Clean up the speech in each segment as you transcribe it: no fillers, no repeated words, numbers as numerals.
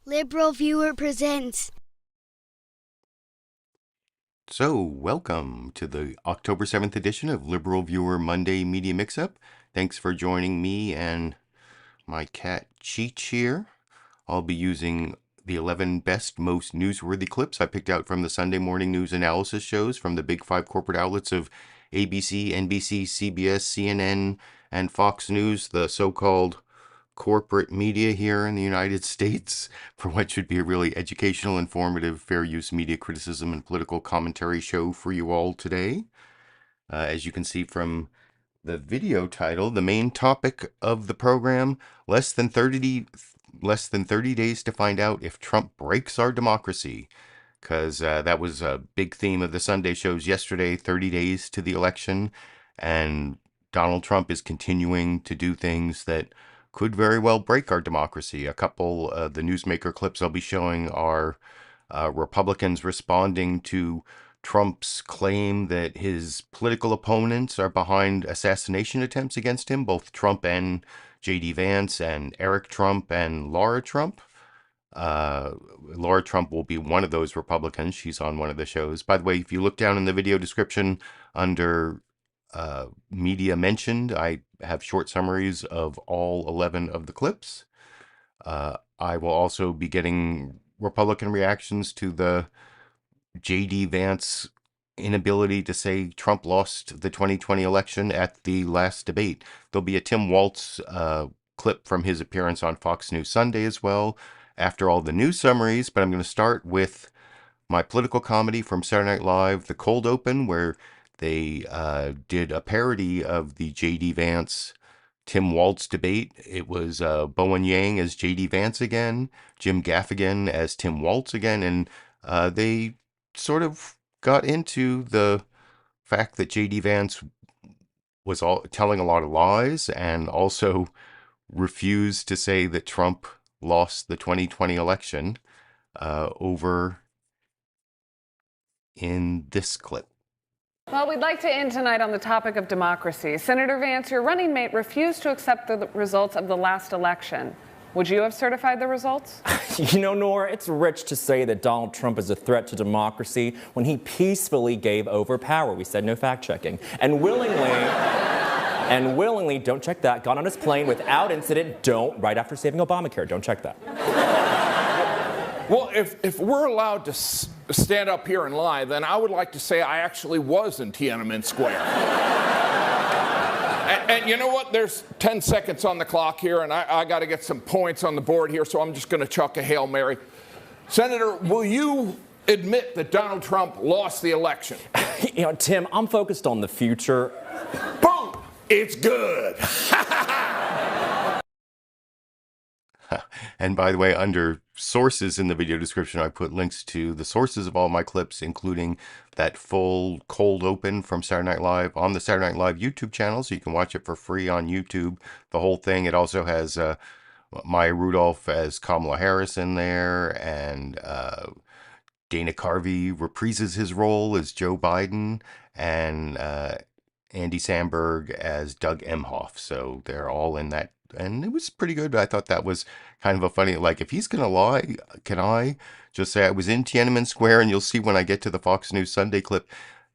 LiberalViewer presents. So, welcome to the October 7th edition of LiberalViewer Monday Media Mixup. Thanks for joining me and my cat Cheech here. I'll be using the 11 best, most newsworthy clips I picked out from the Sunday morning news analysis shows from the big five corporate outlets of ABC, NBC, CBS, CNN, and Fox News, the so-called corporate media here in the United States, for what should be a really educational, informative, fair use media criticism and political commentary show for you all today. As you can see from the video title, the main topic of the program, less than 30 days to find out if Trump breaks our democracy, because that was a big theme of the Sunday shows yesterday, 30 days to the election, and Donald Trump is continuing to do things that could very well break our democracy. A couple of the newsmaker clips I'll be showing are Republicans responding to Trump's claim that his political opponents are behind assassination attempts against him, both Trump and JD Vance and Eric Trump and Lara Trump. Lara Trump will be one of those Republicans. She's on one of the shows. By the way, if you look down in the video description under media mentioned, I have short summaries of all 11 of the clips. I will also be getting Republican reactions to the JD Vance inability to say Trump lost the 2020 election at the last debate. There'll be a Tim Walz clip from his appearance on Fox News Sunday as well, after all the news summaries, but I'm going to start with my political comedy from Saturday Night Live, The Cold Open, where they did a parody of the JD Vance Tim Walz debate. It was Bowen Yang as JD Vance again, Jim Gaffigan as Tim Walz again, and they sort of got into the fact that JD Vance was telling a lot of lies and also refused to say that Trump lost the 2020 election over in this clip. Well, we'd like to end tonight on the topic of democracy. Senator Vance, your running mate refused to accept the results of the last election. Would you have certified the results? You know, Nora, it's rich to say that Donald Trump is a threat to democracy when he peacefully gave over power. We said no fact-checking. And willingly, don't check that, got on his plane without incident, right after saving Obamacare. Don't check that. Well, if we're allowed to stand up here and lie, then I would like to say I actually was in Tiananmen Square. and you know what? There's 10 seconds on the clock here, and I got to get some points on the board here, so I'm just going to chuck a Hail Mary. Senator, will you admit that Donald Trump lost the election? You know, Tim, I'm focused on the future. Boom! It's good. And by the way, under sources in the video description, I put links to the sources of all my clips, including that full cold open from Saturday Night Live on the Saturday Night Live YouTube channel, so you can watch it for free on YouTube, the whole thing. It also has Maya Rudolph as Kamala Harris in there, and Dana Carvey reprises his role as Joe Biden, and Andy Samberg as Doug Emhoff. So they're all in that. And it was pretty good. I thought that was kind of a funny, like, if he's going to lie, can I just say I was in Tiananmen Square? And you'll see when I get to the Fox News Sunday clip,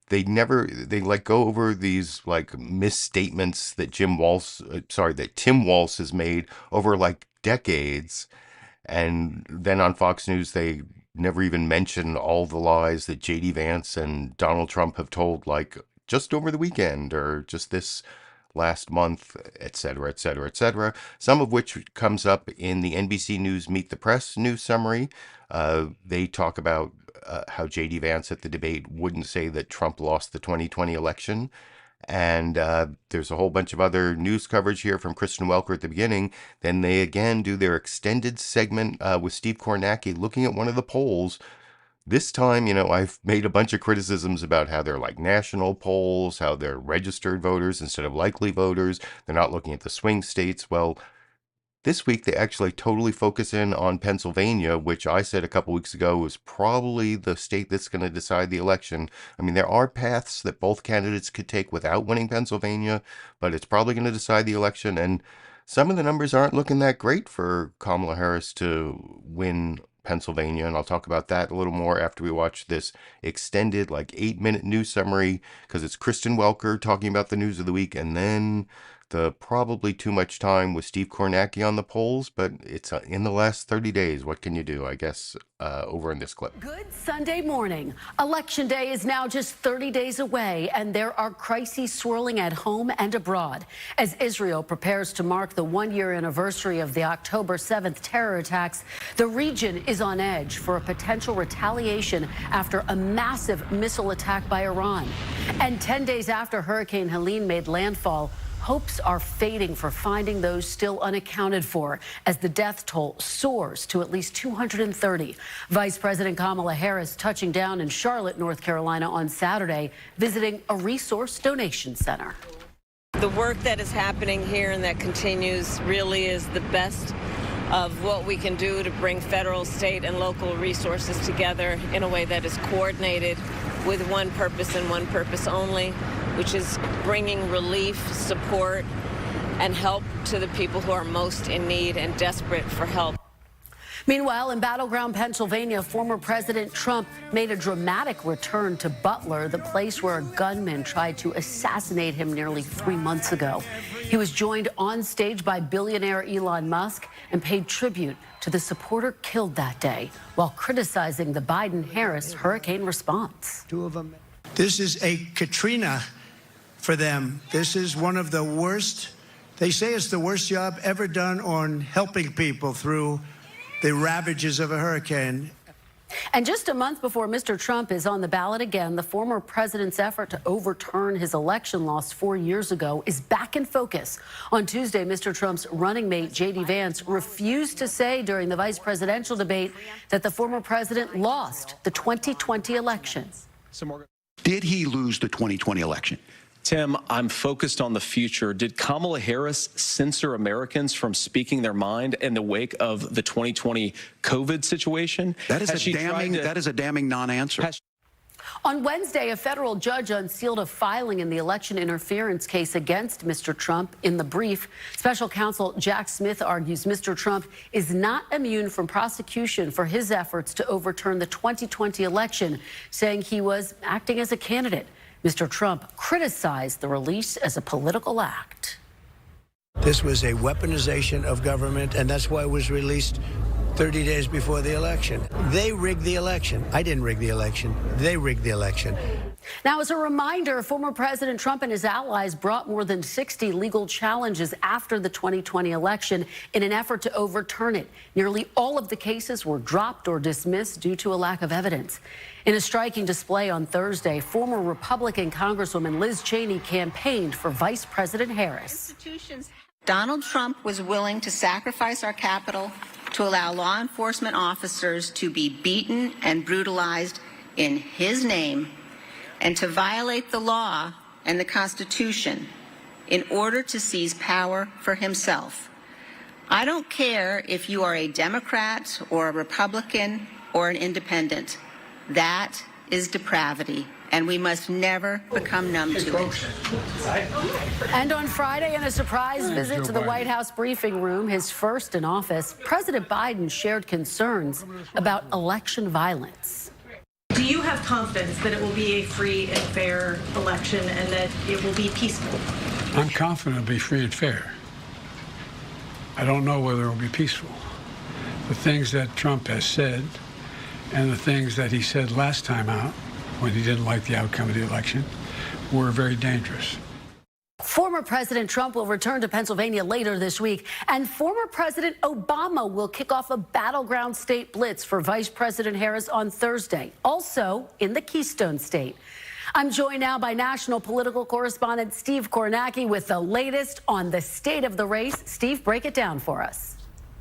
they like go over these like misstatements that Tim Walz has made over like decades. And then on Fox News, they never even mention all the lies that JD Vance and Donald Trump have told, like just over the weekend or just this last month, et cetera, et cetera, et cetera. Some of which comes up in the NBC News Meet the Press news summary. They talk about how JD Vance at the debate wouldn't say that Trump lost the 2020 election. And there's a whole bunch of other news coverage here from Kristen Welker at the beginning. Then they again do their extended segment with Steve Kornacki looking at one of the polls. This time, you know, I've made a bunch of criticisms about how they're like national polls, how they're registered voters instead of likely voters. They're not looking at the swing states. Well, this week they actually totally focus in on Pennsylvania, which I said a couple weeks ago was probably the state that's going to decide the election. I mean, there are paths that both candidates could take without winning Pennsylvania, but it's probably going to decide the election. And some of the numbers aren't looking that great for Kamala Harris to win Pennsylvania, and I'll talk about that a little more after we watch this extended, like 8-minute news summary, because it's Kristen Welker talking about the news of the week, and then the probably too much time with Steve Kornacki on the polls, but it's in the last 30 days. What can you do, I guess, over in this clip. Good Sunday morning. Election day is now just 30 days away, and there are crises swirling at home and abroad. As Israel prepares to mark the one-year anniversary of the October 7th terror attacks, the region is on edge for a potential retaliation after a massive missile attack by Iran. And 10 days after Hurricane Helene made landfall, hopes are fading for finding those still unaccounted for as the death toll soars to at least 230. Vice President Kamala Harris touching down in Charlotte, North Carolina on Saturday, visiting a resource donation center. The work that is happening here and that continues really is the best of what we can do to bring federal, state, and local resources together in a way that is coordinated with one purpose and one purpose only, which is bringing relief, support, and help to the people who are most in need and desperate for help. Meanwhile, in battleground Pennsylvania, former President Trump made a dramatic return to Butler, the place where a gunman tried to assassinate him nearly 3 months ago. He was joined on stage by billionaire Elon Musk and paid tribute to the supporter killed that day while criticizing the Biden-Harris hurricane response. This is a Katrina for them. This is one of the worst. They say it's the worst job ever done on helping people through the ravages of a hurricane. And just a month before Mr. Trump is on the ballot again, the former president's effort to overturn his election loss 4 years ago is back in focus. On Tuesday, Mr. Trump's running mate, JD Vance, refused to say during the vice presidential debate that the former president lost the 2020 election. Did he lose the 2020 election? Tim, I'm focused on the future. Did Kamala Harris censor Americans from speaking their mind in the wake of the 2020 COVID situation? That is a damning non-answer. On Wednesday, a federal judge unsealed a filing in the election interference case against Mr. Trump. In the brief, special counsel Jack Smith argues Mr. Trump is not immune from prosecution for his efforts to overturn the 2020 election, saying he was acting as a candidate. Mr. Trump criticized the release as a political act. This was a weaponization of government, and that's why it was released 30 days before the election. They rigged the election. I didn't rig the election. They rigged the election. Now, as a reminder, former President Trump and his allies brought more than 60 legal challenges after the 2020 election in an effort to overturn it. Nearly all of the cases were dropped or dismissed due to a lack of evidence. In a striking display on Thursday, former Republican Congresswoman Liz Cheney campaigned for Vice President Harris. Donald Trump was willing to sacrifice our Capitol to allow law enforcement officers to be beaten and brutalized in his name and to violate the law and the Constitution in order to seize power for himself. I don't care if you are a Democrat or a Republican or an independent. That is depravity, and we must never become numb to it. And on Friday, in a surprise visit to the White House briefing room, his first in office, President Biden shared concerns about election violence. Do you have confidence that it will be a free and fair election and that it will be peaceful? I'm confident it'll be free and fair. I don't know whether it will be peaceful. The things that Trump has said and the things that he said last time out when he didn't like the outcome of the election were very dangerous. Former President Trump will return to Pennsylvania later this week, and former President Obama will kick off a battleground state blitz for Vice President Harris on Thursday, also in the Keystone State. I'm joined now by national political correspondent Steve Kornacki with the latest on the state of the race. Steve, break it down for us.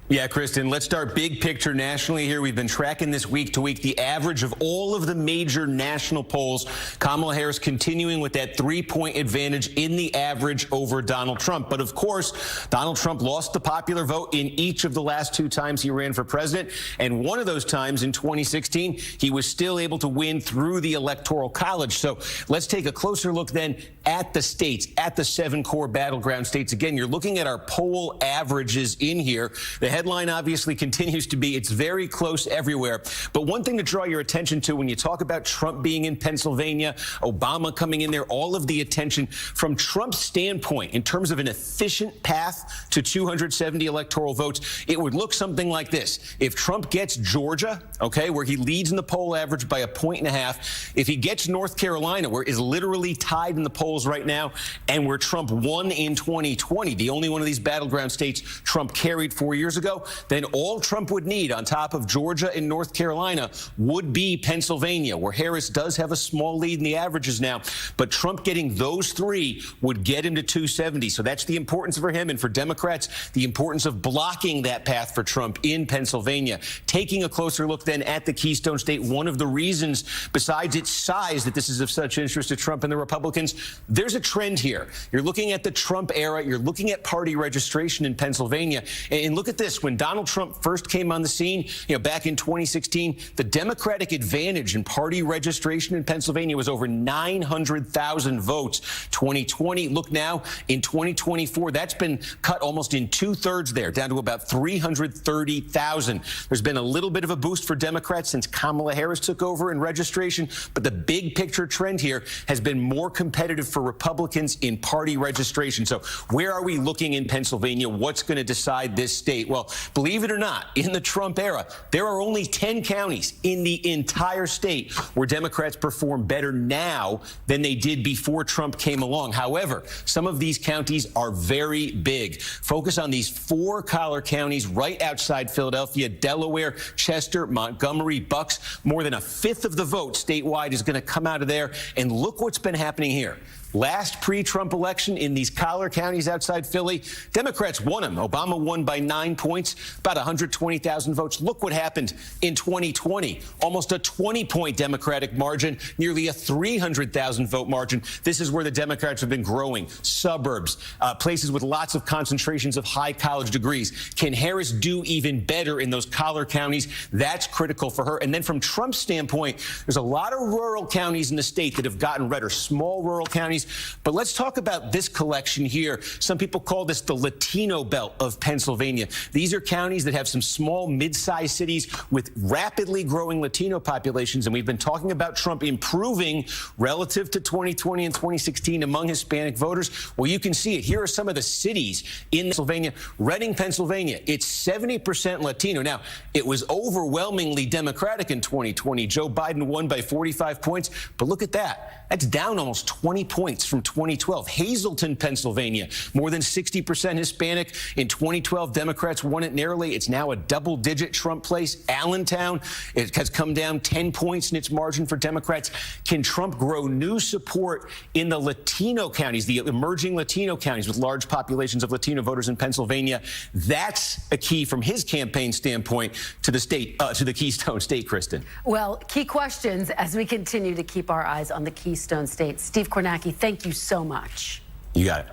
Yeah, Kristen, let's start big picture nationally here. We've been tracking this week to week the average of all of the major national polls. Kamala Harris continuing with that 3-point advantage in the average over Donald Trump. But of course, Donald Trump lost the popular vote in each of the last 2 times he ran for president. And one of those times in 2016, he was still able to win through the Electoral College. So let's take a closer look then at the states, at the 7 core battleground states. Again, you're looking at our poll averages in here. The headline obviously continues to be it's very close everywhere. But one thing to draw your attention to when you talk about Trump being in Pennsylvania, Obama coming in there, all of the attention from Trump's standpoint in terms of an efficient path to 270 electoral votes, it would look something like this. If Trump gets Georgia, okay, where he leads in the poll average by 1.5 points, if he gets North Carolina, where is literally tied in the polls right now, and where Trump won in 2020, the only one of these battleground states Trump carried 4 years ago, then all Trump would need on top of Georgia and North Carolina would be Pennsylvania, where Harris does have a small lead in the averages now. But Trump getting those 3 would get him to 270. So that's the importance for him, and for Democrats, the importance of blocking that path for Trump in Pennsylvania. Taking a closer look then at the Keystone State, one of the reasons, besides its size, that this is of such interest to Trump and the Republicans, there's a trend here. You're looking at the Trump era. You're looking at party registration in Pennsylvania. And look at this. When Donald Trump first came on the scene, back in 2016, the Democratic advantage in party registration in Pennsylvania was over 900,000 votes. 2020, look now, in 2024, that's been cut almost in 2/3 there, down to about 330,000. There's been a little bit of a boost for Democrats since Kamala Harris took over in registration, but the big picture trend here has been more competitive for Republicans in party registration. So where are we looking in Pennsylvania? What's going to decide this state? Well, believe it or not, in the Trump era, there are only 10 counties in the entire state where Democrats perform better now than they did before Trump came along. However, some of these counties are very big. Focus on these 4 collar counties right outside Philadelphia: Delaware, Chester, Montgomery, Bucks. More than 1/5 of the vote statewide is going to come out of there. And look what's been happening here. Last pre-Trump election in these collar counties outside Philly, Democrats won them. Obama won by 9 points, about 120,000 votes. Look what happened in 2020. Almost a 20-point Democratic margin, nearly a 300,000 vote margin. This is where the Democrats have been growing. Suburbs, places with lots of concentrations of high college degrees. Can Harris do even better in those collar counties? That's critical for her. And then from Trump's standpoint, there's a lot of rural counties in the state that have gotten redder, small rural counties. But let's talk about this collection here. Some people call this the Latino belt of Pennsylvania. These are counties that have some small, mid-sized cities with rapidly growing Latino populations. And we've been talking about Trump improving relative to 2020 and 2016 among Hispanic voters. Well, you can see it. Here are some of the cities in Pennsylvania. Reading, Pennsylvania, it's 70% Latino. Now, it was overwhelmingly Democratic in 2020. Joe Biden won by 45 points. But look at that. That's down almost 20 points from 2012. Hazleton, Pennsylvania, more than 60% Hispanic. In 2012, Democrats won it narrowly. It's now a double-digit Trump place. Allentown, it has come down 10 points in its margin for Democrats. Can Trump grow new support in the Latino counties, the emerging Latino counties with large populations of Latino voters in Pennsylvania? That's a key from his campaign standpoint to the state, to the Keystone State, Kristen. Well, key questions as we continue to keep our eyes on the Keystone State. Steve Kornacki, thank you so much. You got it.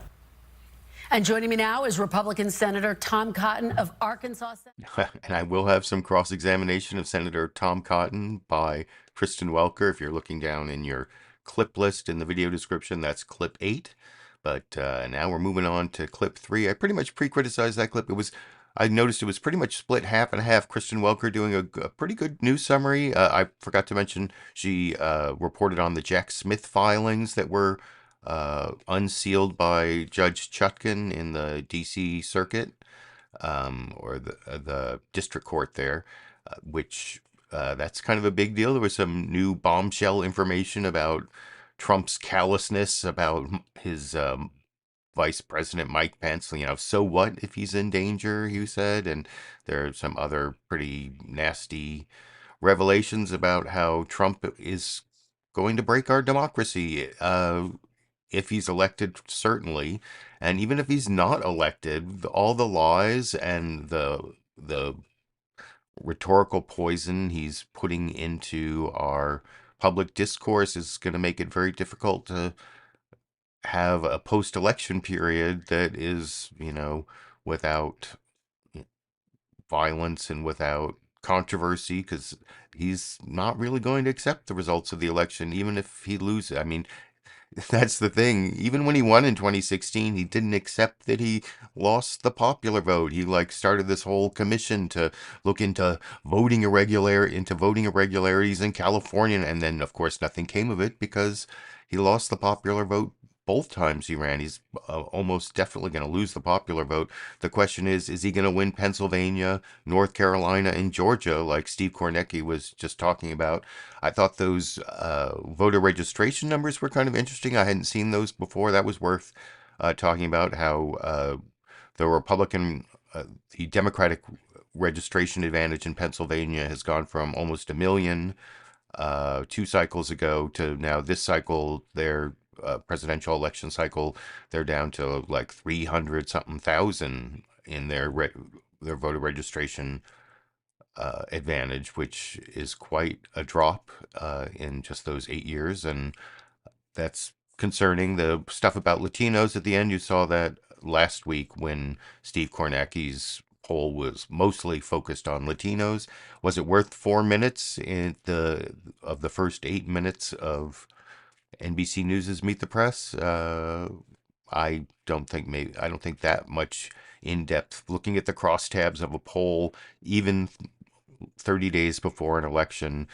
And joining me now is Republican Senator Tom Cotton of Arkansas. And I will have some cross-examination of Senator Tom Cotton by Kristen Welker. If you're looking down in your clip list in the video description, that's clip 8. But now we're moving on to clip 3. I pretty much pre-criticized that clip. I noticed it was pretty much split half and half. Kristen Welker doing a pretty good news summary. I forgot to mention she reported on the Jack Smith filings that were unsealed by Judge Chutkan in the D.C. Circuit, or the district court there, which that's kind of a big deal. There was some new bombshell information about Trump's callousness about his Vice President Mike Pence. So what if he's in danger, he said. And there are some other pretty nasty revelations about how Trump is going to break our democracy. If he's elected, certainly. And even if he's not elected, all the lies and the the rhetorical poison he's putting into our public discourse is going to make it very difficult to have a post-election period that is, without violence and without controversy, because he's not really going to accept the results of the election, even if he loses. I mean, that's the thing. Even when he won in 2016, he didn't accept that he lost the popular vote. He started this whole commission to look into voting irregularities in California, and then of course nothing came of it because he lost the popular vote both times he ran. He's almost definitely going to lose the popular vote. The question is he going to win Pennsylvania, North Carolina, and Georgia, like Steve Kornacki was just talking about? I thought those voter registration numbers were kind of interesting. I hadn't seen those before. That was worth talking about, how the Democratic registration advantage in Pennsylvania has gone from almost 1 million 2 cycles ago to now this cycle, their presidential election cycle, they're down to like 300 something thousand in their voter registration advantage, which is quite a drop in just those 8 years, and that's concerning. The stuff about Latinos at the end, you saw that last week when Steve Kornacki's poll was mostly focused on Latinos. Was it worth 4 minutes of the first 8 minutes of NBC News's Meet the Press? I don't think that much in depth. Looking at the crosstabs of a poll, even 30 days before an election,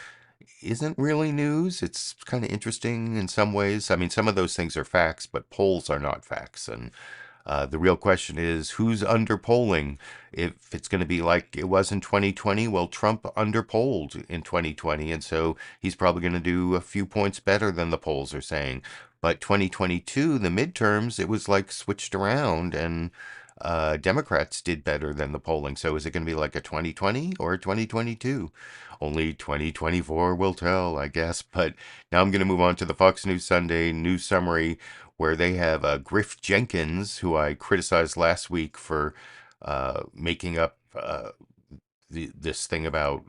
isn't really news. It's kind of interesting in some ways. I mean, some of those things are facts, but polls are not facts. And the real question is, who's underpolling? If it's going to be like it was in 2020, well, Trump underpolled in 2020, and so he's probably going to do a few points better than the polls are saying. But 2022, the midterms, it was like switched around, and Democrats did better than the polling. So is it going to be like a 2020 or a 2022? Only 2024 will tell, I guess. But now I'm going to move on to the Fox News Sunday news summary, where they have Griff Jenkins, who I criticized last week for making up this thing about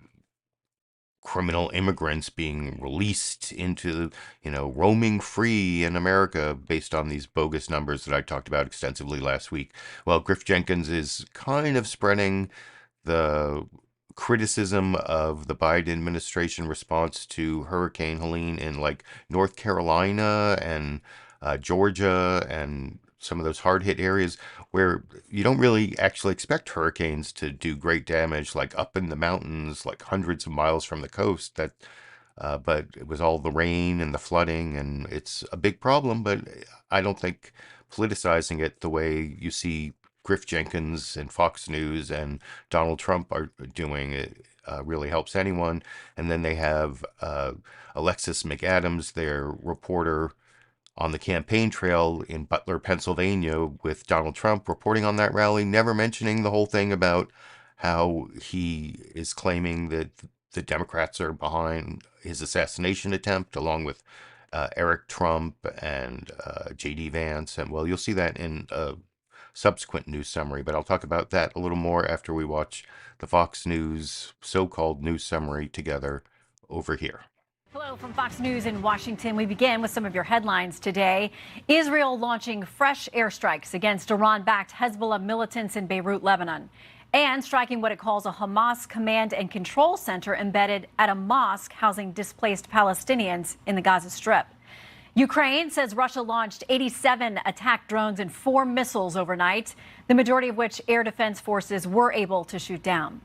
criminal immigrants being released into, roaming free in America based on these bogus numbers that I talked about extensively last week. Well, Griff Jenkins is kind of spreading the criticism of the Biden administration response to Hurricane Helene in like North Carolina and Georgia and some of those hard-hit areas where you don't really actually expect hurricanes to do great damage, like up in the mountains, like hundreds of miles from the coast. But it was all the rain and the flooding, and it's a big problem. But I don't think politicizing it the way you see Griff Jenkins and Fox News and Donald Trump are doing it really helps anyone. And then they have Alexis McAdams, their reporter on the campaign trail in Butler, Pennsylvania, with Donald Trump reporting on that rally, never mentioning the whole thing about how he is claiming that the Democrats are behind his assassination attempt, along with Eric Trump and JD Vance. And well, you'll see that in a subsequent news summary, but I'll talk about that a little more after we watch the Fox News so-called news summary together over here. Hello from Fox News in Washington. We begin with some of your headlines today. Israel launching fresh airstrikes against Iran-backed Hezbollah militants in Beirut, Lebanon, and striking what it calls a Hamas command and control center embedded at a mosque housing displaced Palestinians in the Gaza Strip. Ukraine says Russia launched 87 attack drones and 4 missiles overnight, the majority of which air defense forces were able to shoot down.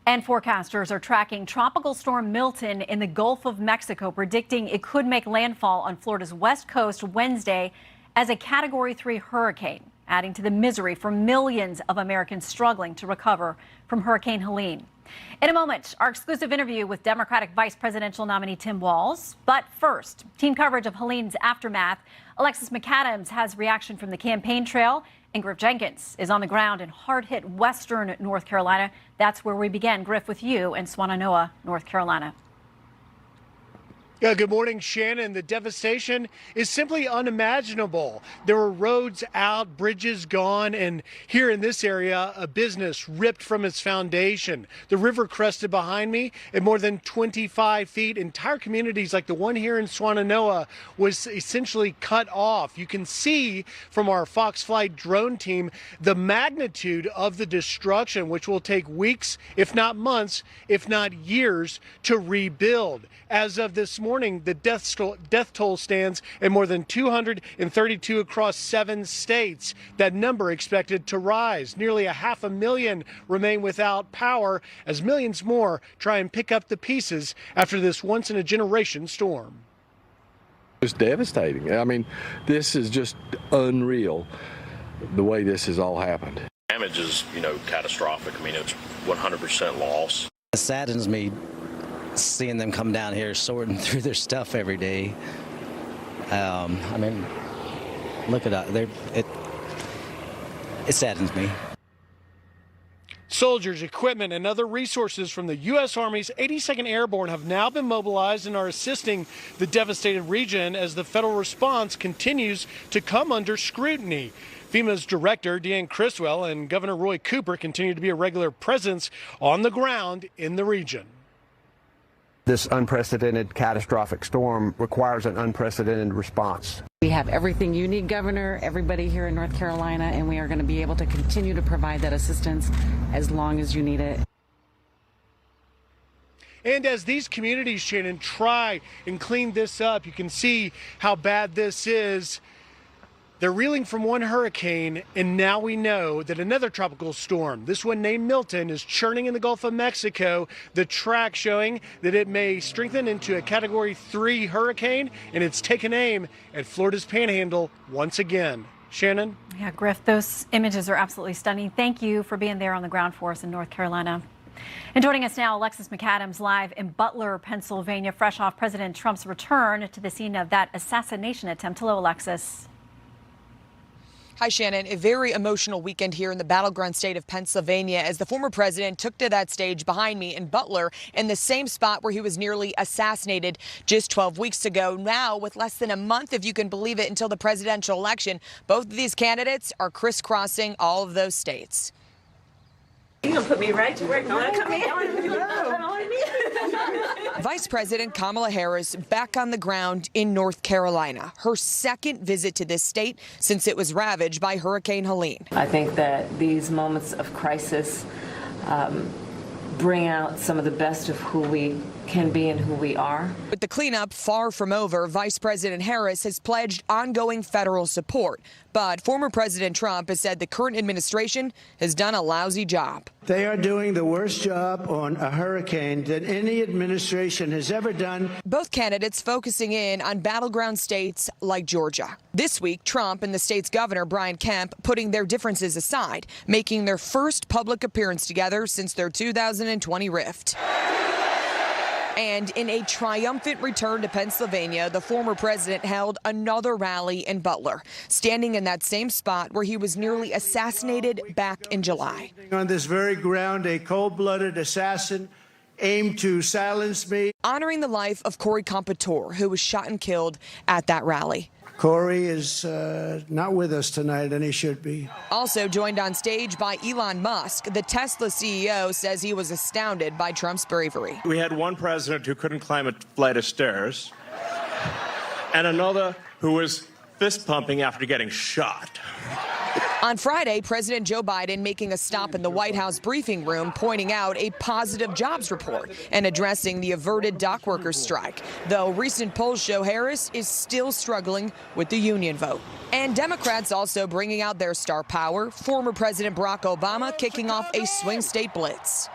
And forecasters are tracking Tropical Storm Milton in the Gulf of Mexico, predicting it could make landfall on Florida's west coast Wednesday as a Category 3 hurricane, adding to the misery for millions of Americans struggling to recover from Hurricane Helene. In a moment, our exclusive interview with Democratic Vice Presidential nominee Tim Walz. But first, team coverage of Helene's aftermath. Alexis McAdams has reaction from the campaign trail, and Griff Jenkins is on the ground in hard-hit western North Carolina. That's where we began. Griff, with you in Swannanoa, North Carolina. Yeah, good morning, Shannon. The devastation is simply unimaginable. There were roads out, bridges gone, and here in this area, a business ripped from its foundation. The river crested behind me at more than 25 feet. Entire communities like the one here in Swannanoa was essentially cut off. You can see from our Fox Flight drone team the magnitude of the destruction, which will take weeks, if not months, if not years, to rebuild. As of this morning, the death toll stands at more than 232 across 7 states. That number expected to rise. Nearly 500,000 remain without power as millions more try and pick up the pieces after this once-in-a-generation storm. It's devastating. I mean, this is just unreal, the way this has all happened. Damage is, catastrophic. I mean, it's 100% loss. It saddens me seeing them come down here sorting through their stuff every day. I mean, look at that. It saddens me. Soldiers, equipment, and other resources from the U.S. Army's 82nd Airborne have now been mobilized and are assisting the devastated region as the federal response continues to come under scrutiny. FEMA's director, Deanne Criswell, and Governor Roy Cooper continue to be a regular presence on the ground in the region. This unprecedented catastrophic storm requires an unprecedented response. We have everything you need, Governor, everybody here in North Carolina, and we are going to be able to continue to provide that assistance as long as you need it. And as these communities, Shannon, try and clean this up, you can see how bad this is. They're reeling from one hurricane, and now we know that another tropical storm, this one named Milton, is churning in the Gulf of Mexico. The track showing that it may strengthen into a Category 3 hurricane, and it's taken aim at Florida's Panhandle once again. Shannon? Yeah, Griff, those images are absolutely stunning. Thank you for being there on the ground for us in North Carolina. And joining us now, Alexis McAdams, live in Butler, Pennsylvania, fresh off President Trump's return to the scene of that assassination attempt. Hello, Alexis. Hi, Shannon. A very emotional weekend here in the battleground state of Pennsylvania as the former president took to that stage behind me in Butler in the same spot where he was nearly assassinated just 12 weeks ago. Now, with less than a month, if you can believe it, until the presidential election, both of these candidates are crisscrossing all of those states. You're going to put me right to work. No, come in. Vice President Kamala Harris back on the ground in North Carolina, her second visit to this state since it was ravaged by Hurricane Helene. I think that these moments of crisis bring out some of the best of who we can be and who we are. With the cleanup far from over, Vice President Harris has pledged ongoing federal support. But former President Trump has said the current administration has done a lousy job. They are doing the worst job on a hurricane that any administration has ever done. Both candidates focusing in on battleground states like Georgia. This week, Trump and the state's governor, Brian Kemp, putting their differences aside, making their first public appearance together since their 2020 rift. And in a triumphant return to Pennsylvania, the former president held another rally in Butler, standing in that same spot where he was nearly assassinated back in July. On this very ground, a cold-blooded assassin aimed to silence me. Honoring the life of Corey Compatore, who was shot and killed at that rally. Corey is not with us tonight, and he should be. Also joined on stage by Elon Musk, the Tesla CEO says he was astounded by Trump's bravery. We had one president who couldn't climb a flight of stairs, and another who was fist pumping after getting shot. On Friday, President Joe Biden making a stop in the White House briefing room, pointing out a positive jobs report and addressing the averted dock workers strike, though recent polls show Harris is still struggling with the union vote. And Democrats also bringing out their star power, former President Barack Obama kicking off a swing state blitz.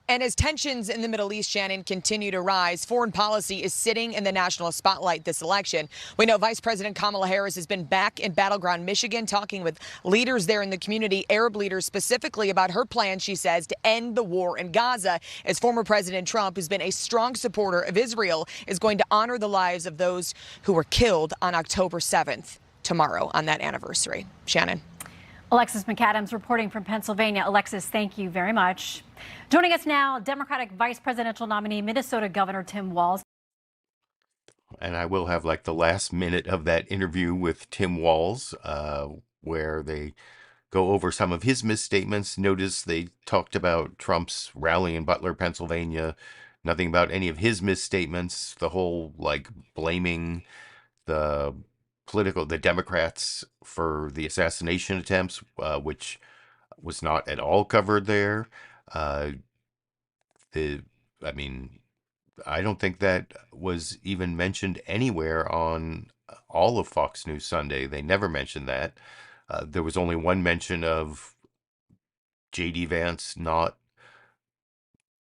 And as tensions in the Middle East, Shannon, continue to rise, foreign policy is sitting in the national spotlight this election. We know Vice President Kamala Harris has been back in battleground Michigan talking with leaders there in the community, Arab leaders specifically, about her plan, she says, to end the war in Gaza, as former President Trump, who's been a strong supporter of Israel, is going to honor the lives of those who were killed on October 7th, tomorrow, on that anniversary. Shannon. Alexis McAdams reporting from Pennsylvania. Alexis, thank you very much. Joining us now, Democratic vice presidential nominee, Minnesota Governor Tim Walz. And I will have like the last minute of that interview with Tim Walz, where they go over some of his misstatements. Notice they talked about Trump's rally in Butler, Pennsylvania. Nothing about any of his misstatements. The whole like blaming the Democrats for the assassination attempts, which was not at all covered there. I don't think that was even mentioned anywhere on all of Fox News Sunday. They never mentioned that. There was only one mention of JD Vance not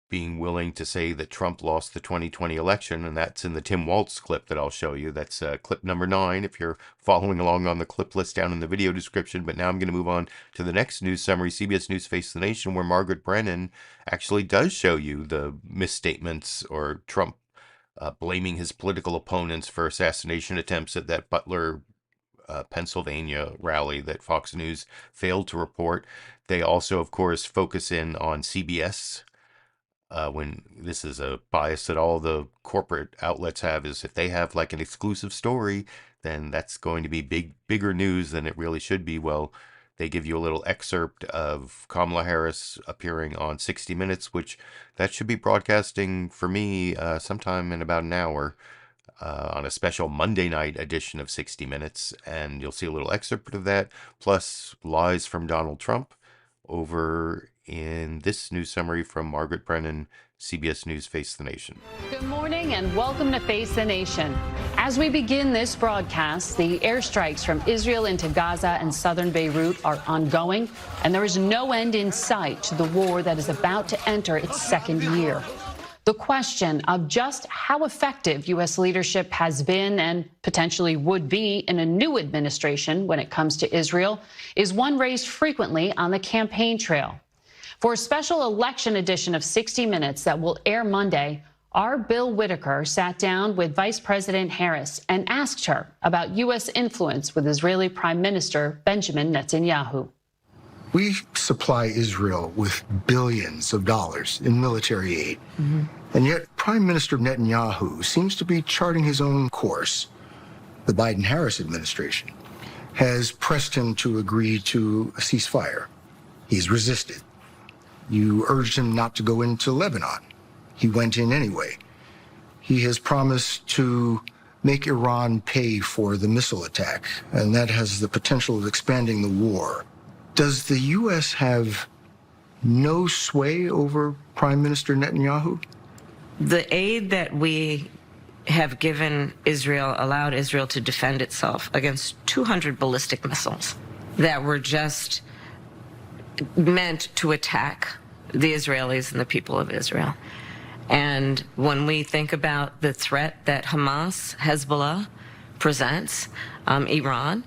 being willing to say that Trump lost the 2020 election, and that's in the Tim Walz clip that I'll show you. That's clip number 9 if you're following along on the clip list down in the video description. But now I'm going to move on to the next news summary, CBS News Face the Nation, where Margaret Brennan actually does show you the misstatements or Trump blaming his political opponents for assassination attempts at that Butler, Pennsylvania rally that Fox News failed to report. They also, of course, focus in on CBS. When this is a bias that all the corporate outlets have, is if they have like an exclusive story, then that's going to be bigger news than it really should be. Well, they give you a little excerpt of Kamala Harris appearing on 60 Minutes, which that should be broadcasting for me sometime in about an hour on a special Monday night edition of 60 Minutes. And you'll see a little excerpt of that, plus lies from Donald Trump over in this news summary from Margaret Brennan, CBS News Face the Nation. Good morning and welcome to Face the Nation. As we begin this broadcast, the airstrikes from Israel into Gaza and southern Beirut are ongoing, and there is no end in sight to the war that is about to enter its second year. The question of just how effective U.S. leadership has been and potentially would be in a new administration when it comes to Israel is one raised frequently on the campaign trail. For a special election edition of 60 Minutes that will air Monday, our Bill Whitaker sat down with Vice President Harris and asked her about U.S. influence with Israeli Prime Minister Benjamin Netanyahu. We supply Israel with billions of dollars in military aid. And yet Prime Minister Netanyahu seems to be charting his own course. The Biden-Harris administration has pressed him to agree to a ceasefire. He's resisted. You urged him not to go into Lebanon. He went in anyway. He has promised to make Iran pay for the missile attack, and that has the potential of expanding the war. Does the U.S. have no sway over Prime Minister Netanyahu? The aid that we have given Israel allowed Israel to defend itself against 200 ballistic missiles that were just meant to attack the Israelis and the people of Israel. And when we think about the threat that Hamas, Hezbollah presents, Iran,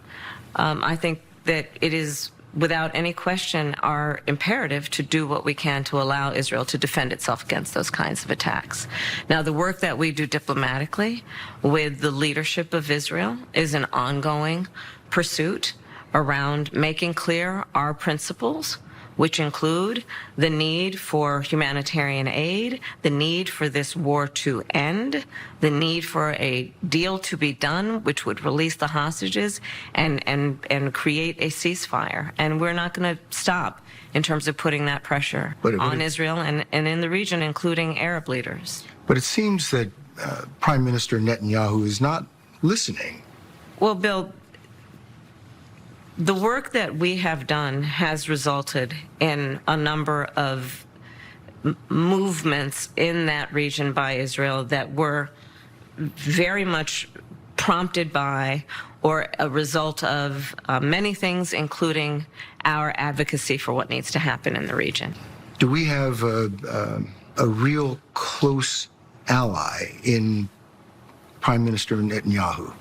I think that it is without any question our imperative to do what we can to allow Israel to defend itself against those kinds of attacks. Now, the work that we do diplomatically with the leadership of Israel is an ongoing pursuit around making clear our principles, which include the need for humanitarian aid, the need for this war to end, the need for a deal to be done which would release the hostages and create a ceasefire. And we're not going to stop in terms of putting that pressure on Israel and in the region, including Arab leaders. But it seems that Prime Minister Netanyahu is not listening. Well, Bill, the work that we have done has resulted in a number of movements in that region by Israel that were very much prompted by or a result of many things, including our advocacy for what needs to happen in the region. Do we have a real close ally in Prime Minister Netanyahu?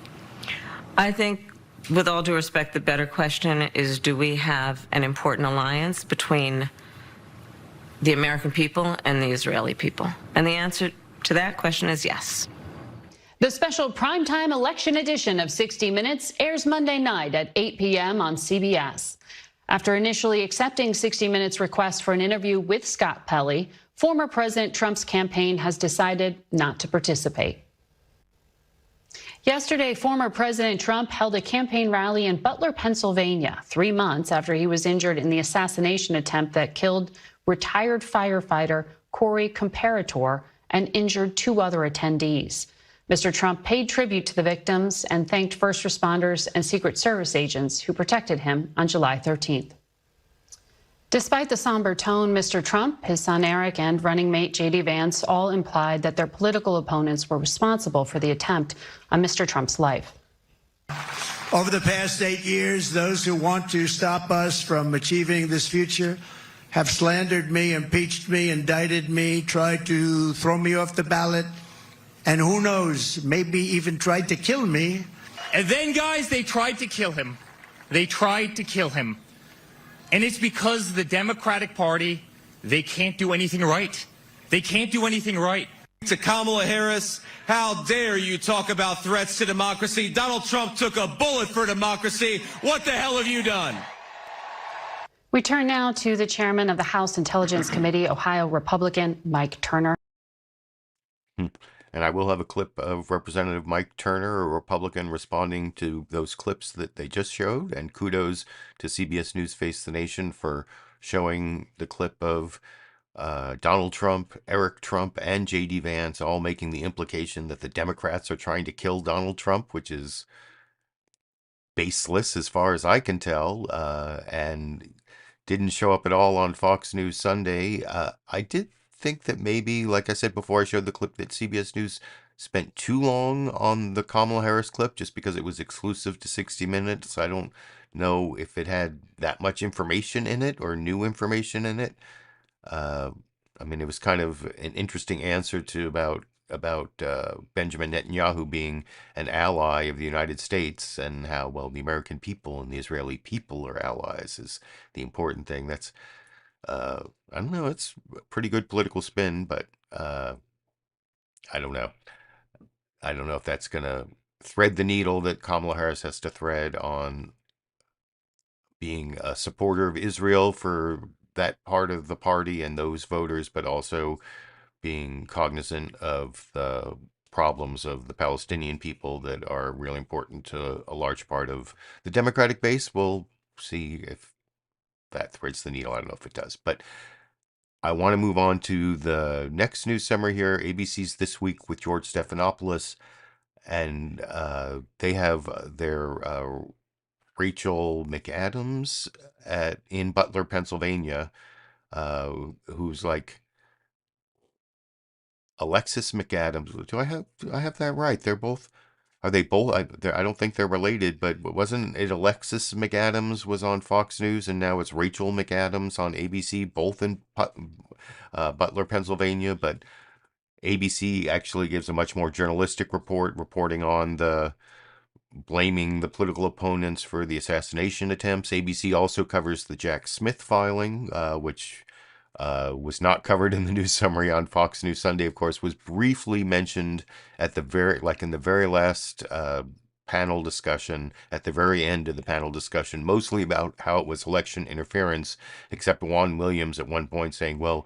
I think, with all due respect, the better question is, do we have an important alliance between the American people and the Israeli people? And the answer to that question is yes. The special primetime election edition of 60 Minutes airs Monday night at 8 p.m. on CBS. After initially accepting 60 Minutes' request for an interview with Scott Pelley, former President Trump's campaign has decided not to participate. Yesterday, former President Trump held a campaign rally in Butler, Pennsylvania, 3 months after he was injured in the assassination attempt that killed retired firefighter Corey Comparator and injured 2 other attendees. Mr. Trump paid tribute to the victims and thanked first responders and Secret Service agents who protected him on July 13th. Despite the somber tone, Mr. Trump, his son Eric, and running mate JD Vance all implied that their political opponents were responsible for the attempt on Mr. Trump's life. Over the past 8 years, those who want to stop us from achieving this future have slandered me, impeached me, indicted me, tried to throw me off the ballot, and who knows, maybe even tried to kill me. And then, guys, they tried to kill him. They tried to kill him. And it's because the Democratic Party, they can't do anything right. They can't do anything right. To Kamala Harris, how dare you talk about threats to democracy? Donald Trump took a bullet for democracy. What the hell have you done? We turn now to the chairman of the House Intelligence Committee, Ohio Republican Mike Turner. And I will have a clip of Representative Mike Turner, a Republican, responding to those clips that they just showed. And kudos to CBS News Face the Nation for showing the clip of Donald Trump, Eric Trump, and JD Vance all making the implication that the Democrats are trying to kill Donald Trump, which is baseless as far as I can tell, and didn't show up at all on Fox News Sunday. I did think that maybe, like I said before I showed the clip, that CBS News spent too long on the Kamala Harris clip just because it was exclusive to 60 Minutes. I don't know if it had that much information in it or new information in it. I mean, it was kind of an interesting answer to about Benjamin Netanyahu being an ally of the United States and how, well, the American people and the Israeli people are allies is the important thing. That's I don't know. It's a pretty good political spin, but I don't know. I don't know if that's going to thread the needle that Kamala Harris has to thread on being a supporter of Israel for that part of the party and those voters, but also being cognizant of the problems of the Palestinian people that are really important to a large part of the Democratic base. We'll see if that threads the needle. I don't know if it does, but I want to move on to the next news summary here. ABC's This Week with George Stephanopoulos, and they have their Rachel McAdams in Butler, Pennsylvania, who's like Alexis McAdams. Do I have that right? Are they both? I don't think they're related, but wasn't it Alexis McAdams was on Fox News, and now it's Rachel McAdams on ABC, both in Butler, Pennsylvania. But ABC actually gives a much more journalistic reporting on blaming the political opponents for the assassination attempts. ABC also covers the Jack Smith filing, which was not covered in the news summary on Fox News Sunday, of course, was briefly mentioned at the in the very last panel discussion, at the very end of the panel discussion, mostly about how it was election interference, except Juan Williams at one point saying, well,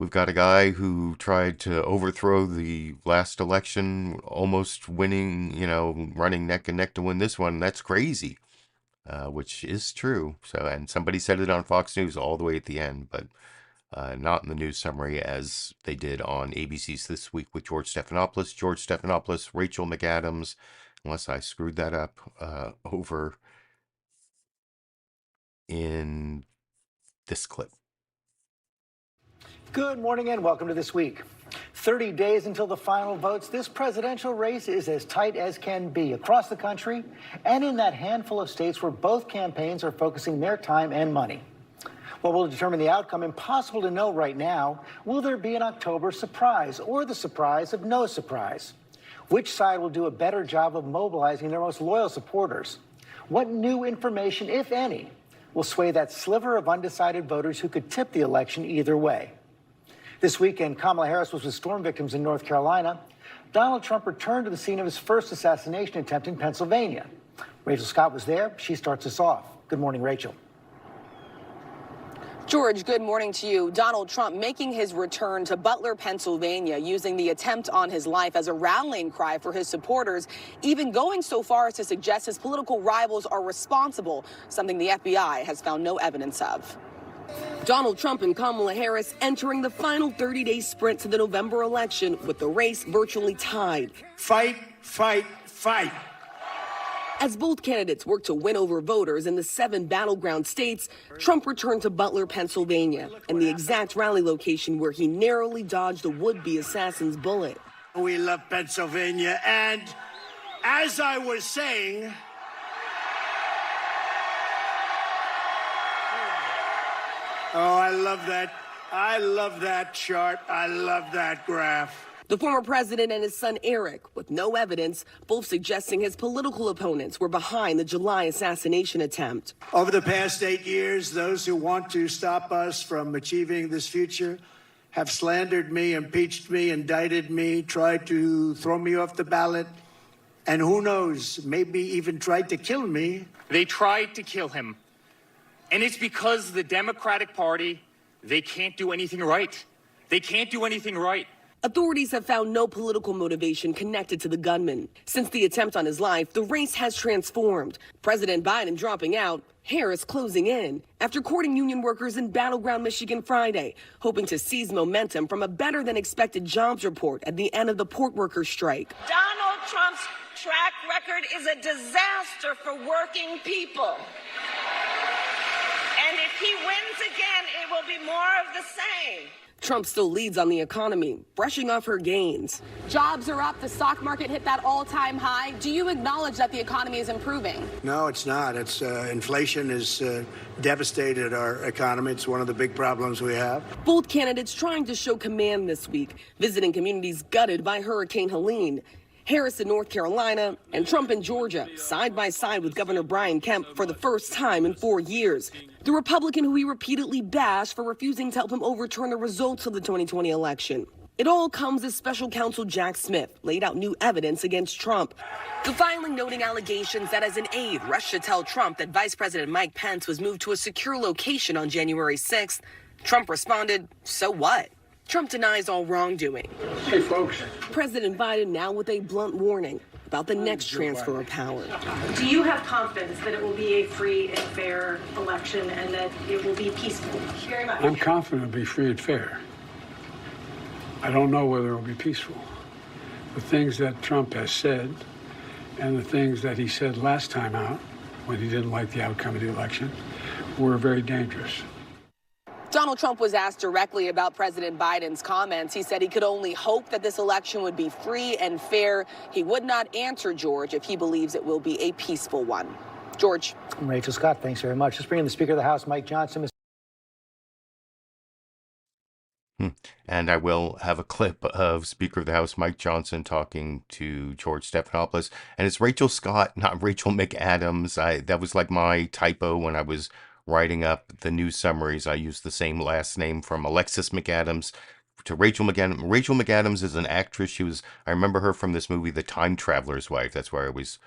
we've got a guy who tried to overthrow the last election, almost winning, running neck and neck to win this one. That's crazy. Which is true. So, and somebody said it on Fox News all the way at the end, but not in the news summary as they did on ABC's This Week with George Stephanopoulos. George Stephanopoulos, Rachel McAdams, unless I screwed that up, over in this clip. Good morning and welcome to This Week. 30 days until the final votes, this presidential race is as tight as can be across the country and in that handful of states where both campaigns are focusing their time and money. What will determine the outcome? Impossible to know right now. Will there be an October surprise or the surprise of no surprise? Which side will do a better job of mobilizing their most loyal supporters? What new information, if any, will sway that sliver of undecided voters who could tip the election either way? This weekend, Kamala Harris was with storm victims in North Carolina. Donald Trump returned to the scene of his first assassination attempt in Pennsylvania. Rachel Scott was there. She starts us off. Good morning, Rachel. George, good morning to you. Donald Trump making his return to Butler, Pennsylvania, using the attempt on his life as a rallying cry for his supporters, even going so far as to suggest his political rivals are responsible, something the FBI has found no evidence of. Donald Trump and Kamala Harris entering the final 30-day sprint to the November election with the race virtually tied. Fight, fight, fight. As both candidates work to win over voters in the 7 battleground states, Trump returned to Butler, Pennsylvania, and the exact rally location where he narrowly dodged a would-be assassin's bullet. We love Pennsylvania, and as I was saying, oh, I love that. I love that chart. I love that graph. The former president and his son Eric, with no evidence, both suggesting his political opponents were behind the July assassination attempt. Over the past 8 years, those who want to stop us from achieving this future have slandered me, impeached me, indicted me, tried to throw me off the ballot, and who knows, maybe even tried to kill me. They tried to kill him. And it's because the Democratic Party, they can't do anything right. They can't do anything right. Authorities have found no political motivation connected to the gunman. Since the attempt on his life, the race has transformed. President Biden dropping out, Harris closing in, after courting union workers in battleground Michigan Friday, hoping to seize momentum from a better-than-expected jobs report at the end of the port workers' strike. Donald Trump's track record is a disaster for working people. And if he wins again, it will be more of the same. Trump still leads on the economy, brushing off her gains. Jobs are up. The stock market hit that all-time high. Do you acknowledge that the economy is improving? No, it's not. It's inflation has devastated our economy. It's one of the big problems we have. Both candidates trying to show command this week, visiting communities gutted by Hurricane Helene. Harris in North Carolina and Trump in Georgia, side by side with Governor Brian Kemp for the first time in 4 years. The Republican who he repeatedly bashed for refusing to help him overturn the results of the 2020 election. It all comes as special counsel Jack Smith laid out new evidence against Trump. The filing noting allegations that as an aide rushed to tell Trump that Vice President Mike Pence was moved to a secure location on January 6th. Trump responded, so what? Trump denies all wrongdoing. Hey, folks. President Biden now with a blunt warning about the next transfer of power. Do you have confidence that it will be a free and fair election and that it will be peaceful? Very much. I'm confident it'll be free and fair. I don't know whether it will be peaceful. The things that Trump has said and the things that he said last time out when he didn't like the outcome of the election were very dangerous. Donald Trump was asked directly about President Biden's comments. He said he could only hope that this election would be free and fair. He would not answer George if he believes it will be a peaceful one. George. Rachel Scott, thanks very much. Let's bring in the Speaker of the House, Mike Johnson. And I will have a clip of Speaker of the House Mike Johnson talking to George Stephanopoulos. And it's Rachel Scott, not Rachel McAdams. That was like my typo when I was writing up the news summaries. I used the same last name from Alexis McAdams to Rachel McAdams. Rachel McAdams is an actress. I remember her from this movie, The Time Traveler's Wife. That's where I always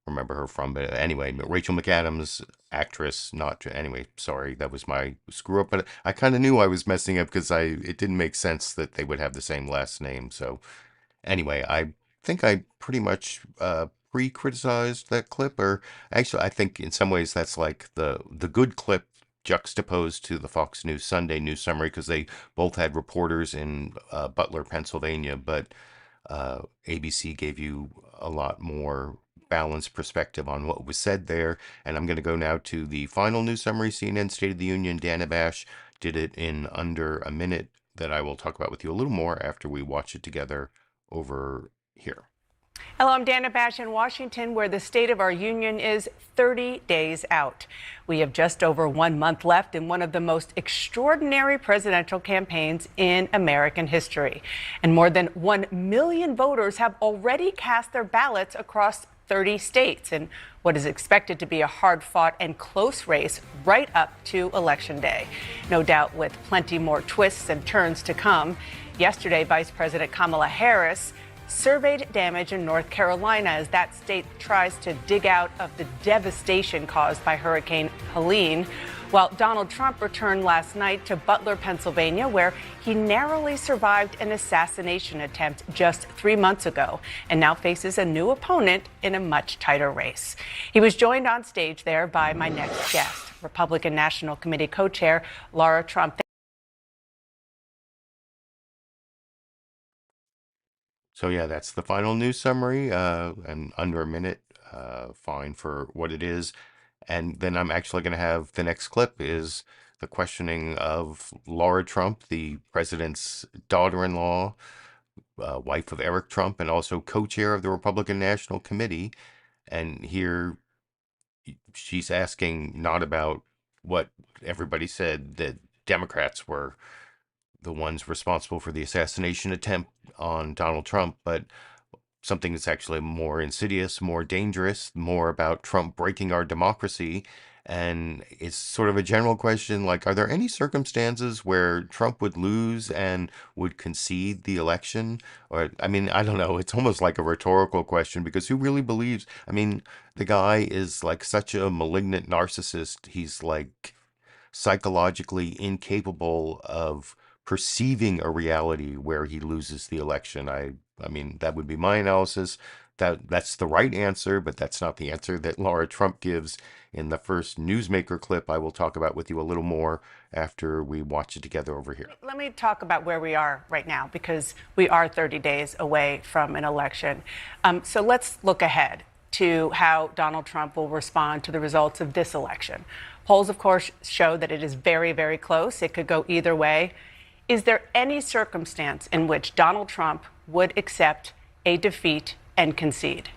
remember her from. But anyway, Rachel McAdams, actress, anyway, sorry, that was my screw up. But I kind of knew I was messing up because it didn't make sense that they would have the same last name. So anyway, I think I pretty much pre-criticized that clip, or actually I think in some ways that's like the good clip juxtaposed to the Fox News Sunday news summary, because they both had reporters in Butler, Pennsylvania, but ABC gave you a lot more balanced perspective on what was said there. And I'm going to go now to the final news summary. CNN State of the Union, Dana Bash did it in under a minute, that I will talk about with you a little more after we watch it together over here. Hello, I'm Dana Bash in Washington, where the state of our union is 30 days out. We have just over 1 month left in one of the most extraordinary presidential campaigns in American history. And more than 1 million voters have already cast their ballots across 30 states in what is expected to be a hard-fought and close race right up to Election Day. No doubt with plenty more twists and turns to come. Yesterday, Vice President Kamala Harris surveyed damage in North Carolina as that state tries to dig out of the devastation caused by Hurricane Helene, while Donald Trump returned last night to Butler, Pennsylvania, where he narrowly survived an assassination attempt just 3 months ago and now faces a new opponent in a much tighter race. He was joined on stage there by my next guest, Republican National Committee Co-Chair Lara Trump. So yeah, that's the final news summary, and under a minute, fine for what it is. And then I'm actually going to have the next clip is the questioning of Lara Trump, the president's daughter-in-law, wife of Eric Trump, and also co-chair of the Republican National Committee. And here she's asking not about what everybody said, that Democrats were the ones responsible for the assassination attempt on Donald Trump, but something that's actually more insidious, more dangerous, more about Trump breaking our democracy. And it's sort of a general question, like, are there any circumstances where Trump would lose and would concede the election? Or, I mean, I don't know. It's almost like a rhetorical question, because who really believes? I mean, the guy is like such a malignant narcissist. He's like psychologically incapable of perceiving a reality where he loses the election. I mean, that would be my analysis. That's the right answer, but that's not the answer that Lara Trump gives in the first newsmaker clip I will talk about with you a little more after we watch it together over here. Let me talk about where we are right now, because we are 30 days away from an election. So let's look ahead to how Donald Trump will respond to the results of this election. Polls, of course, show that it is very, very close. It could go either way. Is there any circumstance in which Donald Trump would accept a defeat and concede?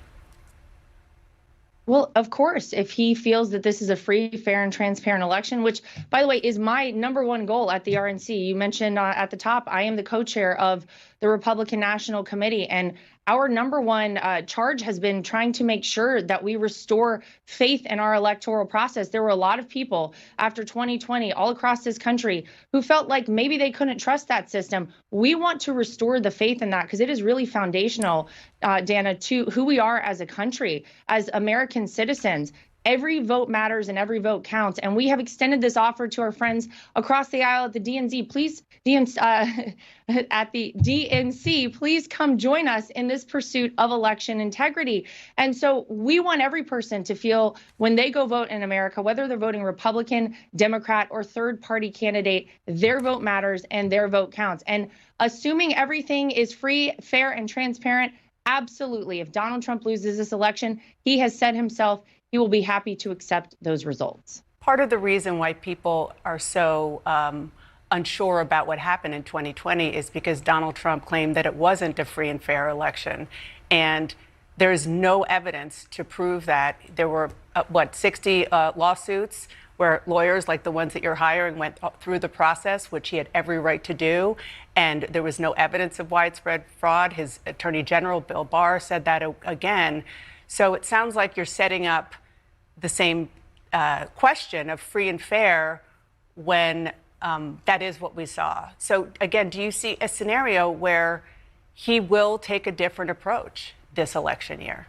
Well, of course, if he feels that this is a free, fair, and transparent election, which, by the way, is my number one goal at the RNC. You mentioned at the top, I am the co-chair of the Republican National Committee, and our number one charge has been trying to make sure that we restore faith in our electoral process. There were a lot of people after 2020 all across this country who felt like maybe they couldn't trust that system. We want to restore the faith in that, because it is really foundational, Dana, to who we are as a country, as American citizens. Every vote matters and every vote counts. And we have extended this offer to our friends across the aisle at the DNC. Please, at the DNC, please come join us in this pursuit of election integrity. And so we want every person to feel when they go vote in America, whether they're voting Republican, Democrat, or third-party candidate, their vote matters and their vote counts. And assuming everything is free, fair, and transparent, absolutely. If Donald Trump loses this election, he has said himself he will be happy to accept those results. Part of the reason why people are so unsure about what happened in 2020 is because Donald Trump claimed that it wasn't a free and fair election. And there's no evidence to prove that. There were, 60 lawsuits where lawyers like the ones that you're hiring went through the process, which he had every right to do. And there was no evidence of widespread fraud. His Attorney General, Bill Barr, said that again. So it sounds like you're setting up the same question of free and fair when that is what we saw. So again, do you see a scenario where he will take a different approach this election year?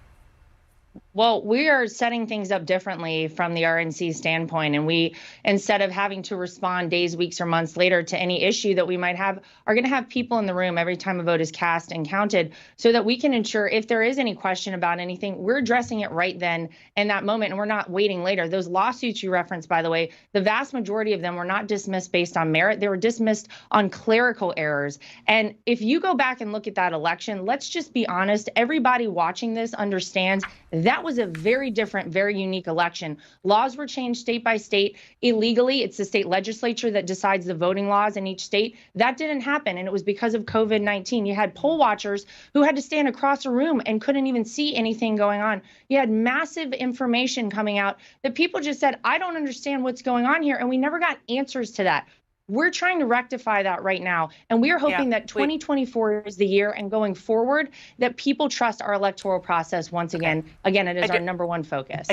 Well, we are setting things up differently from the RNC standpoint. And we, instead of having to respond days, weeks, or months later to any issue that we might have, are going to have people in the room every time a vote is cast and counted, so that we can ensure if there is any question about anything, we're addressing it right then in that moment, and we're not waiting later. Those lawsuits you referenced, by the way, the vast majority of them were not dismissed based on merit. They were dismissed on clerical errors. And if you go back and look at that election, let's just be honest, everybody watching this understands that was a very different, very unique election. Laws were changed state by state illegally. It's the state legislature that decides the voting laws in each state. That didn't happen, and it was because of COVID-19. You had poll watchers who had to stand across a room and couldn't even see anything going on. You had massive information coming out that people just said, I don't understand what's going on here, and we never got answers to that. We're trying to rectify that right now. And we are hoping that 2024 is the year, and going forward, that people trust our electoral process once again. Again, it is our number one focus.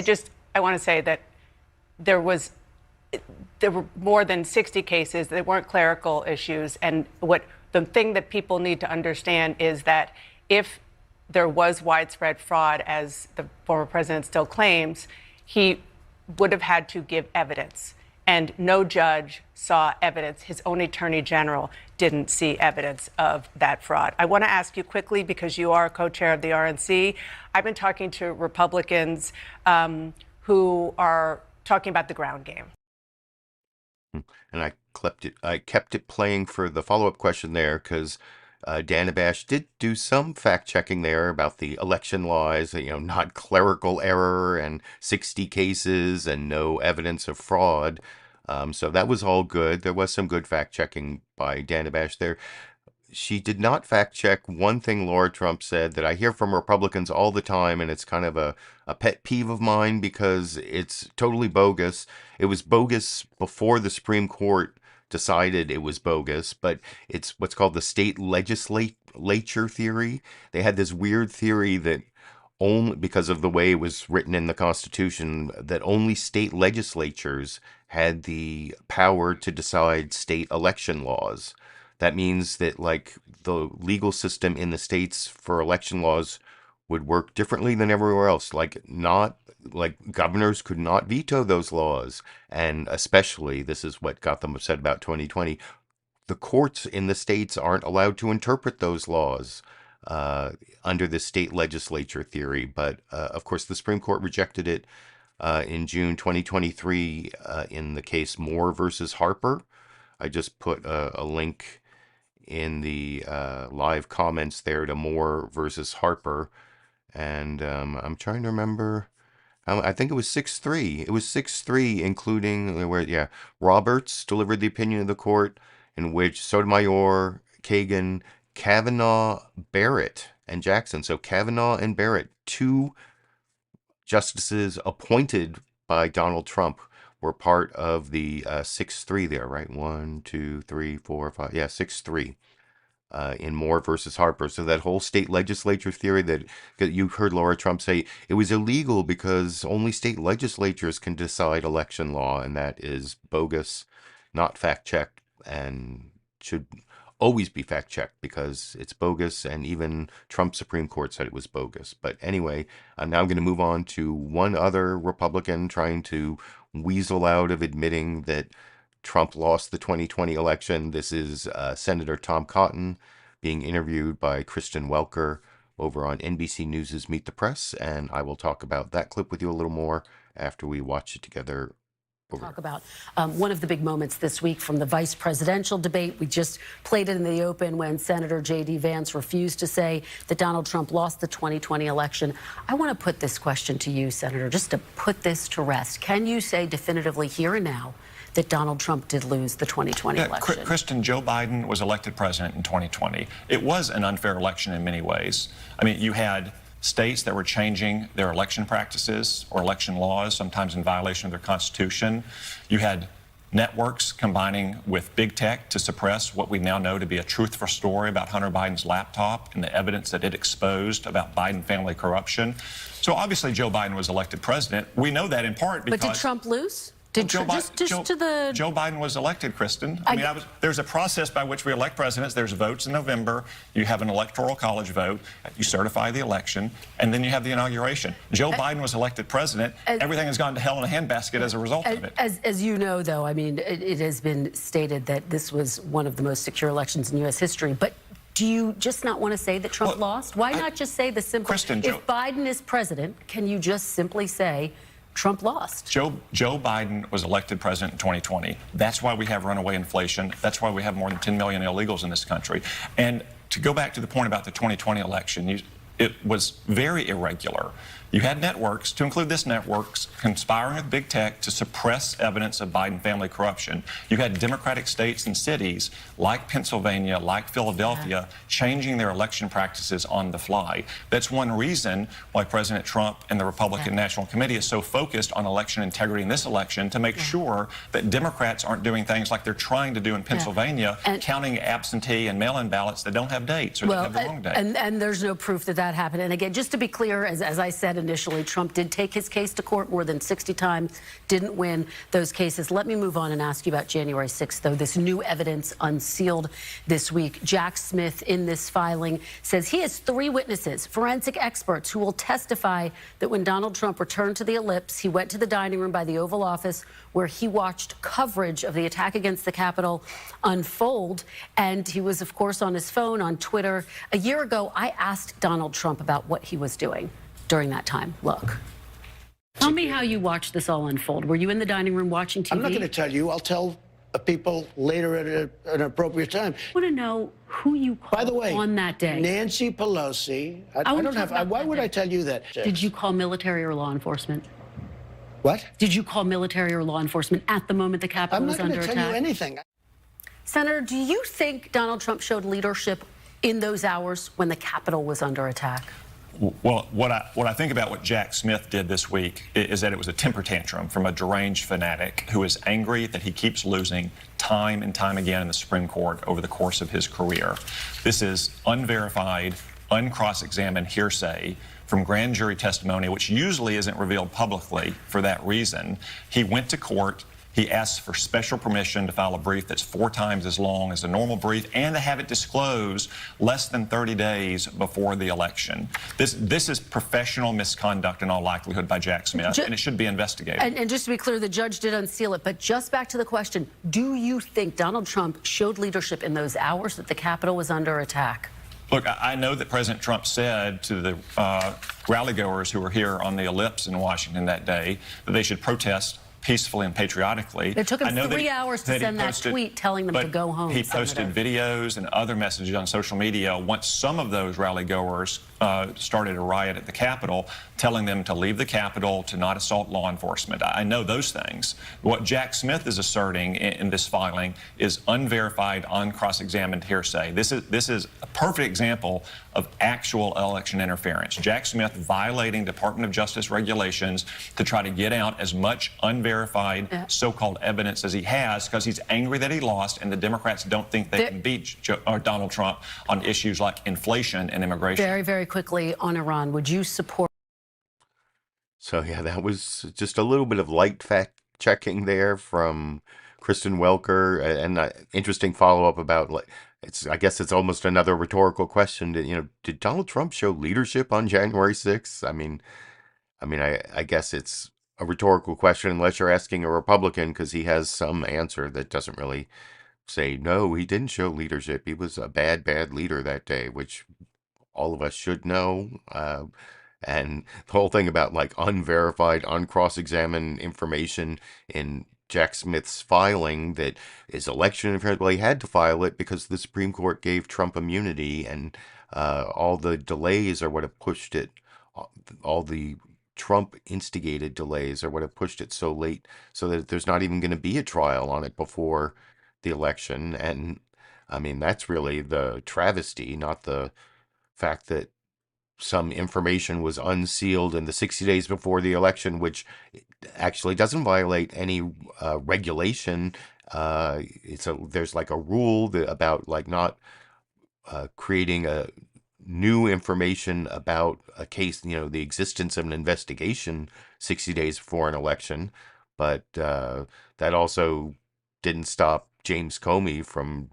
I want to say that there were more than 60 cases that weren't clerical issues. And the thing that people need to understand is that if there was widespread fraud, as the former president still claims, he would have had to give evidence. And no judge saw evidence. His own attorney general didn't see evidence of that fraud. I want to ask you quickly, because you are co-chair of the RNC. I've been talking to Republicans who are talking about the ground game. And I kept it playing for the follow-up question there because Dana Bash did do some fact-checking there about the election laws, not clerical error and 60 cases and no evidence of fraud. So that was all good. There was some good fact-checking by Dana Bash there. She did not fact-check one thing Lara Trump said that I hear from Republicans all the time, and it's kind of a pet peeve of mine because it's totally bogus. It was bogus before the Supreme Court decided it was bogus, but it's what's called the state legislature theory. They had this weird theory that only because of the way it was written in the Constitution, that only state legislatures had the power to decide state election laws. That means that the legal system in the states for election laws would work differently than everywhere else. Governors could not veto those laws. And especially, this is what got them upset about 2020, the courts in the states aren't allowed to interpret those laws under the state legislature theory. But of course, the Supreme Court rejected it in June 2023 in the case Moore versus Harper. I just put a link in the live comments there to Moore versus Harper. And I'm trying to remember. I think it was 6-3. It was 6-3, including Roberts delivered the opinion of the court in which Sotomayor, Kagan, Kavanaugh, Barrett, and Jackson. So Kavanaugh and Barrett, two justices appointed by Donald Trump, were part of the 6-3 there, right? 1, 2, 3, 4, 5. Yeah, 6-3 in Moore versus Harper. So that whole state legislature theory that you heard Lara Trump say, it was illegal because only state legislatures can decide election law, and that is bogus, not fact-checked, and should always be fact-checked because it's bogus, and even Trump's Supreme Court said it was bogus. But anyway, I'm now going to move on to one other Republican trying to weasel out of admitting that Trump lost the 2020 election. This is Senator Tom Cotton being interviewed by Kristen Welker over on NBC News' Meet the Press, and I will talk about that clip with you a little more after we watch it together. Talk about one of the big moments this week from the vice presidential debate. We just played it in the open when Senator JD Vance refused to say that Donald Trump lost the 2020 election. I want to put this question to you, Senator, just to put this to rest. Can you say definitively here and now that Donald Trump did lose the 2020 election? Kristen, Joe Biden was elected president in 2020. It was an unfair election in many ways. I mean, you had states that were changing their election practices or election laws, sometimes in violation of their constitution. You had networks combining with big tech to suppress what we now know to be a truthful story about Hunter Biden's laptop and the evidence that it exposed about Biden family corruption. So obviously Joe Biden was elected president. We know that in part because— But did Trump lose? Joe Biden was elected, Kristen. There's a process by which we elect presidents. There's votes in November. You have an electoral college vote. You certify the election, and then you have the inauguration. Joe Biden was elected president. Everything has gone to hell in a handbasket as a result of it. As you know, though, I mean, it has been stated that this was one of the most secure elections in U.S. history. But do you just not want to say that Trump lost? Why not just say the simple— Kristen, if Biden is president, can you just simply say Trump lost? Joe Biden was elected president in 2020. That's why we have runaway inflation. That's why we have more than 10 million illegals in this country. And to go back to the point about the 2020 election, it was very irregular. You had networks, to include this networks, conspiring with big tech to suppress evidence of Biden family corruption. You had Democratic states and cities like Pennsylvania, like Philadelphia, changing their election practices on the fly. That's one reason why President Trump and the Republican National Committee is so focused on election integrity in this election, to make sure that Democrats aren't doing things like they're trying to do in Pennsylvania, counting absentee and mail-in ballots that don't have dates or that have the wrong date. And there's no proof that that happened. And again, just to be clear, as I said said initially, Trump did take his case to court more than 60 times, didn't win those cases. Let me move on and ask you about January 6th, though. This new evidence unsealed this week. Jack Smith, in this filing, says he has 3 witnesses, forensic experts, who will testify that when Donald Trump returned to the Ellipse, he went to the dining room by the Oval Office where he watched coverage of the attack against the Capitol unfold. And he was, of course, on his phone, on Twitter. A year ago, I asked Donald Trump about what he was doing during that time. Look. Tell me how you watched this all unfold. Were you in the dining room watching TV? I'm not going to tell you. I'll tell people later at an appropriate time. I want to know who you called By the way, on that day. Nancy Pelosi. I don't have. Why would I tell you that? Did you call military or law enforcement? What? Did you call military or law enforcement at the moment the Capitol was under attack? I'm not going to tell you anything. Senator, do you think Donald Trump showed leadership in those hours when the Capitol was under attack? Well, what I think about what Jack Smith did this week is that it was a temper tantrum from a deranged fanatic who is angry that he keeps losing time and time again in the Supreme Court over the course of his career. This is unverified, uncross-examined hearsay from grand jury testimony, which usually isn't revealed publicly for that reason. He went to court. He asked for special permission to file a brief that's 4 times as long as a normal brief and to have it disclosed less than 30 days before the election. This is professional misconduct in all likelihood by Jack Smith, and it should be investigated. And just to be clear, the judge did unseal it. But just back to the question, do you think Donald Trump showed leadership in those hours that the Capitol was under attack? Look, I know that President Trump said to the rallygoers who were here on the Ellipse in Washington that day that they should protest peacefully and patriotically. It took him 3 hours to send that tweet telling them to go home. He posted videos and other messages on social media once some of those rally-goers started a riot at the Capitol, telling them to leave the Capitol, to not assault law enforcement. I know those things. What Jack Smith is asserting in this filing is unverified, uncross-examined hearsay. This is a perfect example of actual election interference. Jack Smith violating Department of Justice regulations to try to get out as much unverified so-called evidence as he has because he's angry that he lost and the Democrats don't think they can beat Donald Trump on issues like inflation and immigration. Very, very quickly on Iran, would you support? So yeah, that was just a little bit of light fact checking there from Kristen Welker, and interesting follow-up about, like, I guess it's almost another rhetorical question. Did Donald Trump show leadership on January 6th? I guess it's a rhetorical question unless you're asking a Republican, because he has some answer that doesn't really say, no, he didn't show leadership. He was a bad leader that day, which all of us should know. And the whole thing about like unverified, uncross-examined information in Jack Smith's filing that is election interference. Well, he had to file it because the Supreme Court gave Trump immunity, and all the delays are what have pushed it. All the Trump-instigated delays are what have pushed it so late, so that there's not even going to be a trial on it before the election. And I mean, that's really the travesty, not the fact that some information was unsealed in the 60 days before the election, which actually doesn't violate any regulation. There's like a rule about like not creating a new information about a case, the existence of an investigation 60 days before an election. But that also didn't stop James Comey from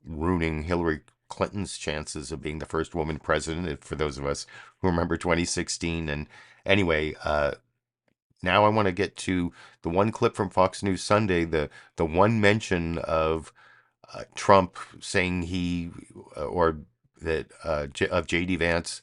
ruining Hillary Clinton's chances of being the first woman president, for those of us who remember 2016. And anyway, now I want to get to the one clip from Fox News Sunday, the one mention of Trump saying of JD Vance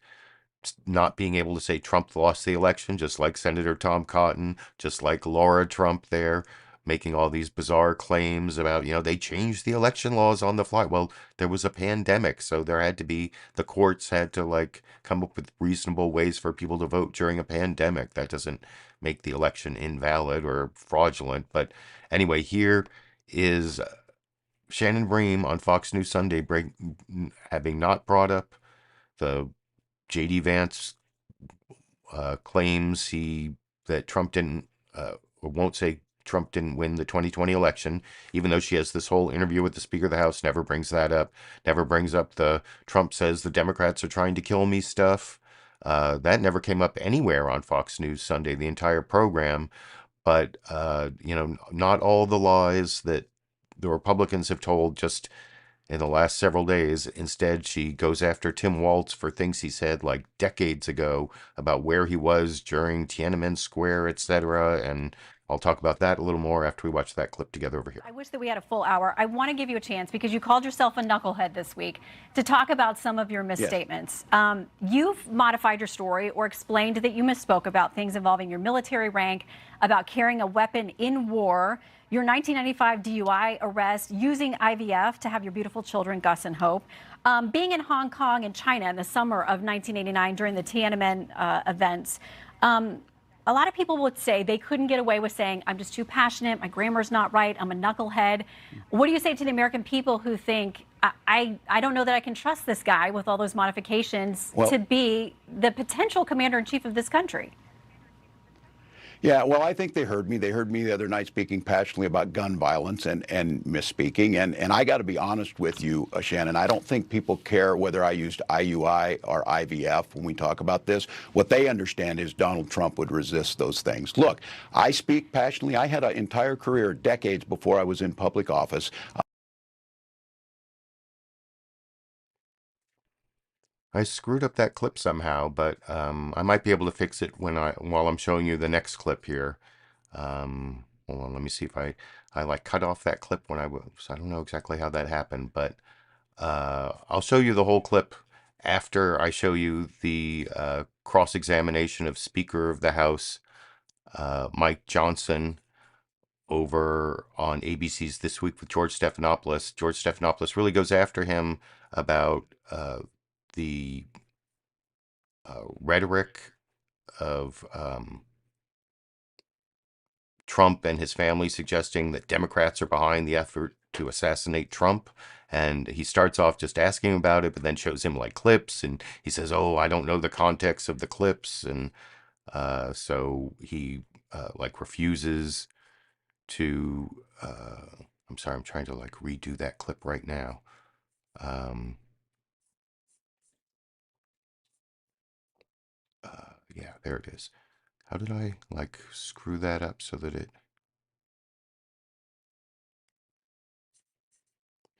not being able to say Trump lost the election, just like Senator Tom Cotton, just like Lara Trump there, making all these bizarre claims about, they changed the election laws on the fly. Well, there was a pandemic, so the courts had to come up with reasonable ways for people to vote during a pandemic. That doesn't make the election invalid or fraudulent. But anyway, here is Shannon Bream on Fox News Sunday having not brought up the JD Vance claims that Trump didn't, or won't say Trump didn't win the 2020 election, even though she has this whole interview with the Speaker of the House, never brings that up, never brings up the Trump says the Democrats are trying to kill me stuff. That never came up anywhere on Fox News Sunday, the entire program. But, not all the lies that the Republicans have told just in the last several days. Instead, she goes after Tim Walz for things he said like decades ago about where he was during Tiananmen Square, etc. And I'll talk about that a little more after we watch that clip together over here. I wish that we had a full hour. I want to give you a chance because you called yourself a knucklehead this week to talk about some of your misstatements. Yes. You've modified your story or explained that you misspoke about things involving your military rank, about carrying a weapon in war, your 1995 DUI arrest, using IVF to have your beautiful children, Gus and Hope, being in Hong Kong and China in the summer of 1989 during the Tiananmen events. A lot of people would say they couldn't get away with saying, I'm just too passionate, my grammar's not right, I'm a knucklehead. What do you say to the American people who think, I don't know that I can trust this guy with all those modifications to be the potential commander-in-chief of this country? Yeah, well, I think they heard me. They heard me the other night speaking passionately about gun violence and misspeaking. And I got to be honest with you, Shannon, I don't think people care whether I used IUI or IVF when we talk about this. What they understand is Donald Trump would resist those things. Look, I speak passionately. I had an entire career, decades before I was in public office. I screwed up that clip somehow, but I might be able to fix it while I'm showing you the next clip here. Hold on, let me see if I like cut off that clip when I was. I don't know exactly how that happened, but I'll show you the whole clip after I show you the cross-examination of Speaker of the House Mike Johnson over on ABC's This Week with George Stephanopoulos. George Stephanopoulos really goes after him about the rhetoric of Trump and his family suggesting that Democrats are behind the effort to assassinate Trump. And he starts off just asking about it, but then shows him like clips. And he says, oh, I don't know the context of the clips. And so he like refuses to, I'm sorry, I'm trying to like redo that clip right now. Yeah, there it is. How did I like screw that up so that it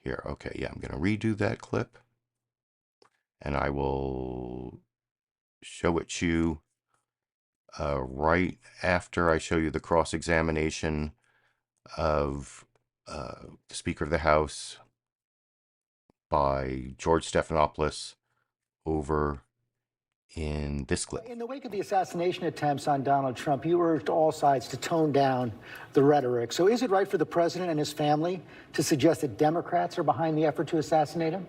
here? Okay, yeah, I'm gonna redo that clip and I will show it to you right after I show you the cross-examination of the Speaker of the House by George Stephanopoulos over in this clip. In the wake of the assassination attempts on Donald Trump, you urged all sides to tone down the rhetoric. So is it right for the president and his family to suggest that Democrats are behind the effort to assassinate him?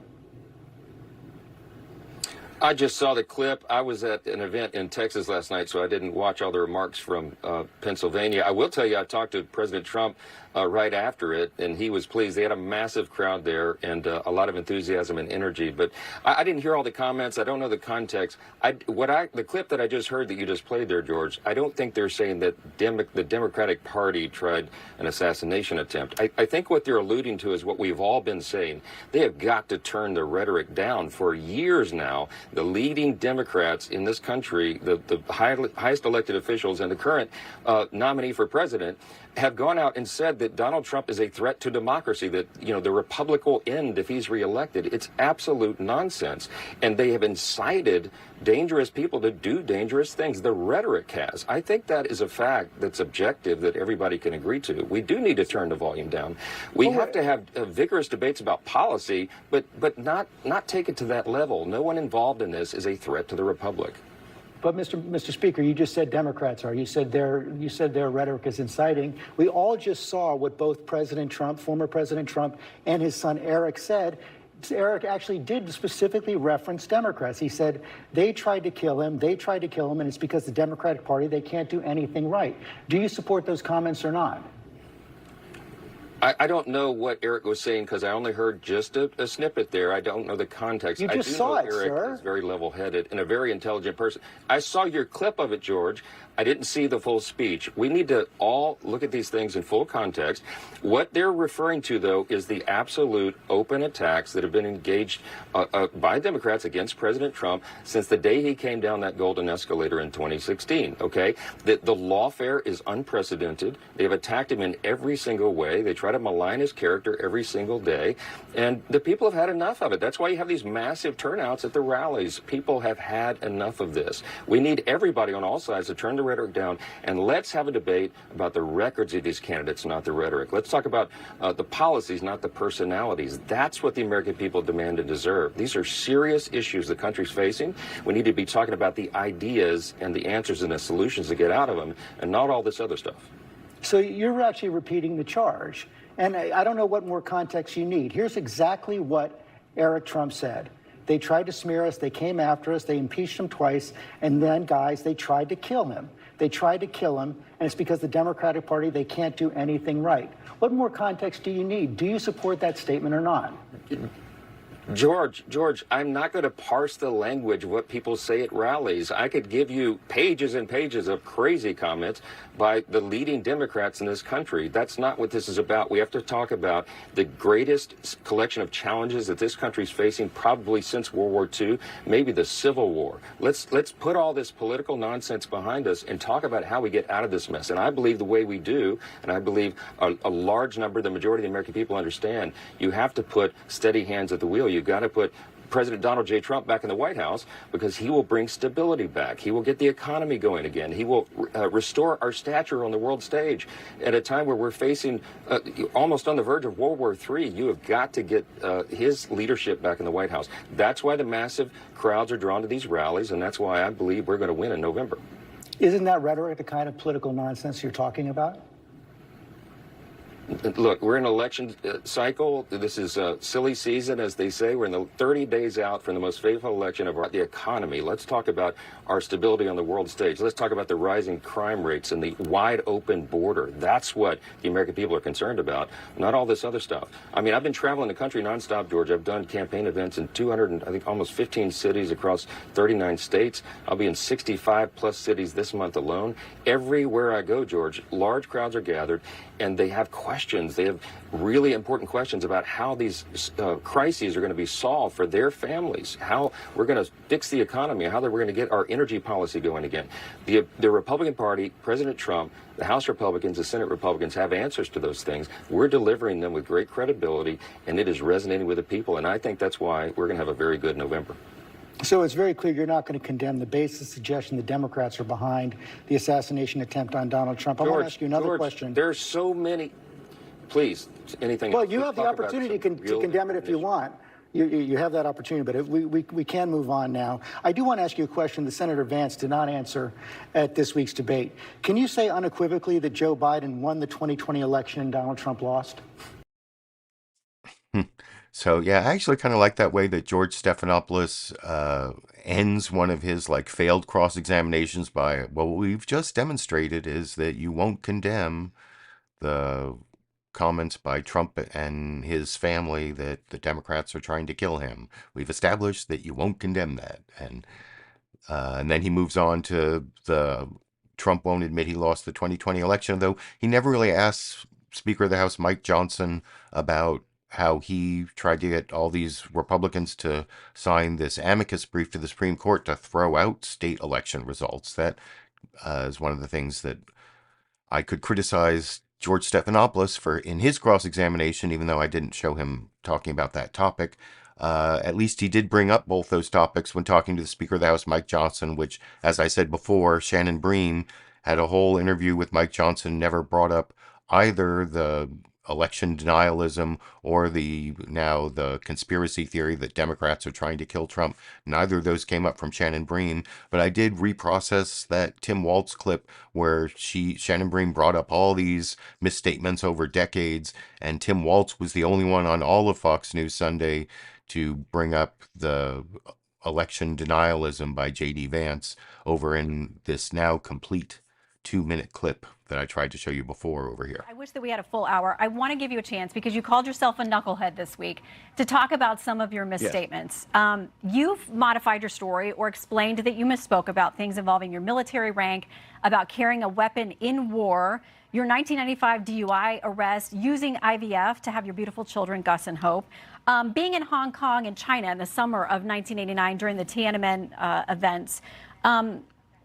I just saw the clip. I was at an event in Texas last night, so I didn't watch all the remarks from Pennsylvania. I will tell you, I talked to President Trump right after it, and he was pleased. They had a massive crowd there and a lot of enthusiasm and energy. But I didn't hear all the comments. I don't know the context. The clip that I just heard that you just played there, George, I don't think they're saying that the Democratic Party tried an assassination attempt. I think what they're alluding to is what we've all been saying. They have got to turn the rhetoric down. For years now, the leading Democrats in this country, the highest elected officials and the current nominee for president, have gone out and said that Donald Trump is a threat to democracy, that, you know, the republic will end if he's reelected. It's absolute nonsense. And they have incited dangerous people to do dangerous things. The rhetoric has. I think that is a fact that's objective that everybody can agree to. We do need to turn the volume down. We have to have vigorous debates about policy, but not take it to that level. No one involved in this is a threat to the republic. But Mr. Speaker, you just said Democrats are. You said their rhetoric is inciting. We all just saw what both President Trump, former President Trump, and his son Eric said. Eric actually did specifically reference Democrats. He said they tried to kill him, and it's because the Democratic Party, they can't do anything right. Do you support those comments or not? I don't know what Eric was saying because I only heard just a snippet there. I don't know the context. You just I do saw know it, Eric sir. is very level-headed and a very intelligent person. I saw your clip of it, George. I didn't see the full speech. We need to all look at these things in full context. What they're referring to, though, is the absolute open attacks that have been engaged by Democrats against President Trump since the day he came down that golden escalator in 2016, okay? The lawfare is unprecedented. They've attacked him in every single way. They try to malign his character every single day. And the people have had enough of it. That's why you have these massive turnouts at the rallies. People have had enough of this. We need everybody on all sides to turn the rhetoric down, and let's have a debate about the records of these candidates, not the rhetoric. Let's talk about the policies, not the personalities. That's what the American people demand and deserve. These are serious issues the country's facing. We need to be talking about the ideas and the answers and the solutions to get out of them, and not all this other stuff. So you're actually repeating the charge. And I don't know what more context you need. Here's exactly what Eric Trump said. They tried to smear us. They came after us. They impeached him twice. And then, guys, they tried to kill him. They tried to kill him. And it's because the Democratic Party, they can't do anything right. What more context do you need? Do you support that statement or not? George, I'm not going to parse the language of what people say at rallies. I could give you pages and pages of crazy comments by the leading Democrats in this country. That's not what this is about. We have to talk about the greatest collection of challenges that this country's facing probably since World War II, maybe the Civil War. Let's put all this political nonsense behind us and talk about how we get out of this mess. And I believe the way we do, and I believe a large number, the majority of the American people understand, you have to put steady hands at the wheel. You've got to put President Donald J. Trump back in the White House because he will bring stability back. He will get the economy going again. He will restore our stature on the world stage. At a time where we're facing almost on the verge of World War III, you have got to get his leadership back in the White House. That's why the massive crowds are drawn to these rallies, and that's why I believe we're going to win in November. Isn't that rhetoric the kind of political nonsense you're talking about? Look, we're in an election cycle. This is a silly season, as they say. We're in the 30 days out from the most faithful election of the economy. Let's talk about our stability on the world stage. Let's talk about the rising crime rates and the wide open border. That's what the American people are concerned about, not all this other stuff. I mean, I've been traveling the country nonstop, George. I've done campaign events in 200, I think almost 15 cities across 39 states. I'll be in 65 plus cities this month alone. Everywhere I go, George, large crowds are gathered, and they have questions. They have really important questions about how these crises are going to be solved for their families, how we're going to fix the economy, how we're going to get our energy policy going again. The Republican Party, President Trump, the House Republicans, the Senate Republicans have answers to those things. We're delivering them with great credibility, and it is resonating with the people. And I think that's why we're going to have a very good November. So it's very clear you're not going to condemn the baseless suggestion the Democrats are behind the assassination attempt on Donald Trump. I want to ask you another question. There's so many. Please, anything Well, else? you Let's have the talk about opportunity some to real condemn it if you want. You have that opportunity, but we can move on now. I do want to ask you a question that Senator Vance did not answer at this week's debate. Can you say unequivocally that Joe Biden won the 2020 election and Donald Trump lost? So, yeah, I actually kind of like that way that George Stephanopoulos ends one of his like failed cross-examinations by, well, what we've just demonstrated is that you won't condemn the comments by Trump and his family that the Democrats are trying to kill him. We've established that you won't condemn that. And then he moves on to the Trump won't admit he lost the 2020 election, though he never really asked Speaker of the House Mike Johnson about how he tried to get all these Republicans to sign this amicus brief to the Supreme Court to throw out state election results. That is one of the things that I could criticize George Stephanopoulos for in his cross-examination, even though I didn't show him talking about that topic. At least he did bring up both those topics when talking to the Speaker of the House, Mike Johnson, which, as I said before, Shannon Bream had a whole interview with Mike Johnson, never brought up either the election denialism or the conspiracy theory that Democrats are trying to kill Trump. Neither of those came up from Shannon Bream, but I did reprocess that Tim Walz clip where Shannon Bream brought up all these misstatements over decades, and Tim Walz was the only one on all of Fox News Sunday to bring up the election denialism by JD Vance over in this now complete 2-minute clip that I tried to show you before over here. I wish that we had a full hour. I want to give you a chance, because you called yourself a knucklehead this week, to talk about some of your misstatements. Yeah. You've modified your story or explained that you misspoke about things involving your military rank, about carrying a weapon in war, your 1995 DUI arrest, using IVF to have your beautiful children, Gus and Hope, being in Hong Kong and China in the summer of 1989 during the Tiananmen events.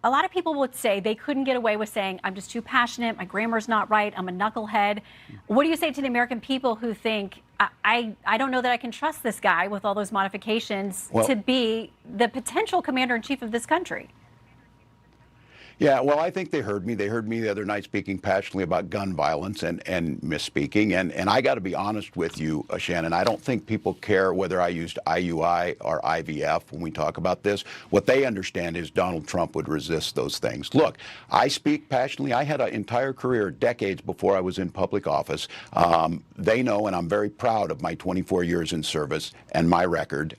A lot of people would say they couldn't get away with saying, I'm just too passionate, my grammar's not right, I'm a knucklehead. What do you say to the American people who think, I don't know that I can trust this guy with all those modifications to be the potential commander-in-chief of this country? Yeah, well, I think they heard me. They heard me the other night speaking passionately about gun violence and misspeaking. And I got to be honest with you, Shannon, I don't think people care whether I used IUI or IVF when we talk about this. What they understand is Donald Trump would resist those things. Look, I speak passionately. I had an entire career, decades before I was in public office. They know, and I'm very proud of my 24 years in service and my record.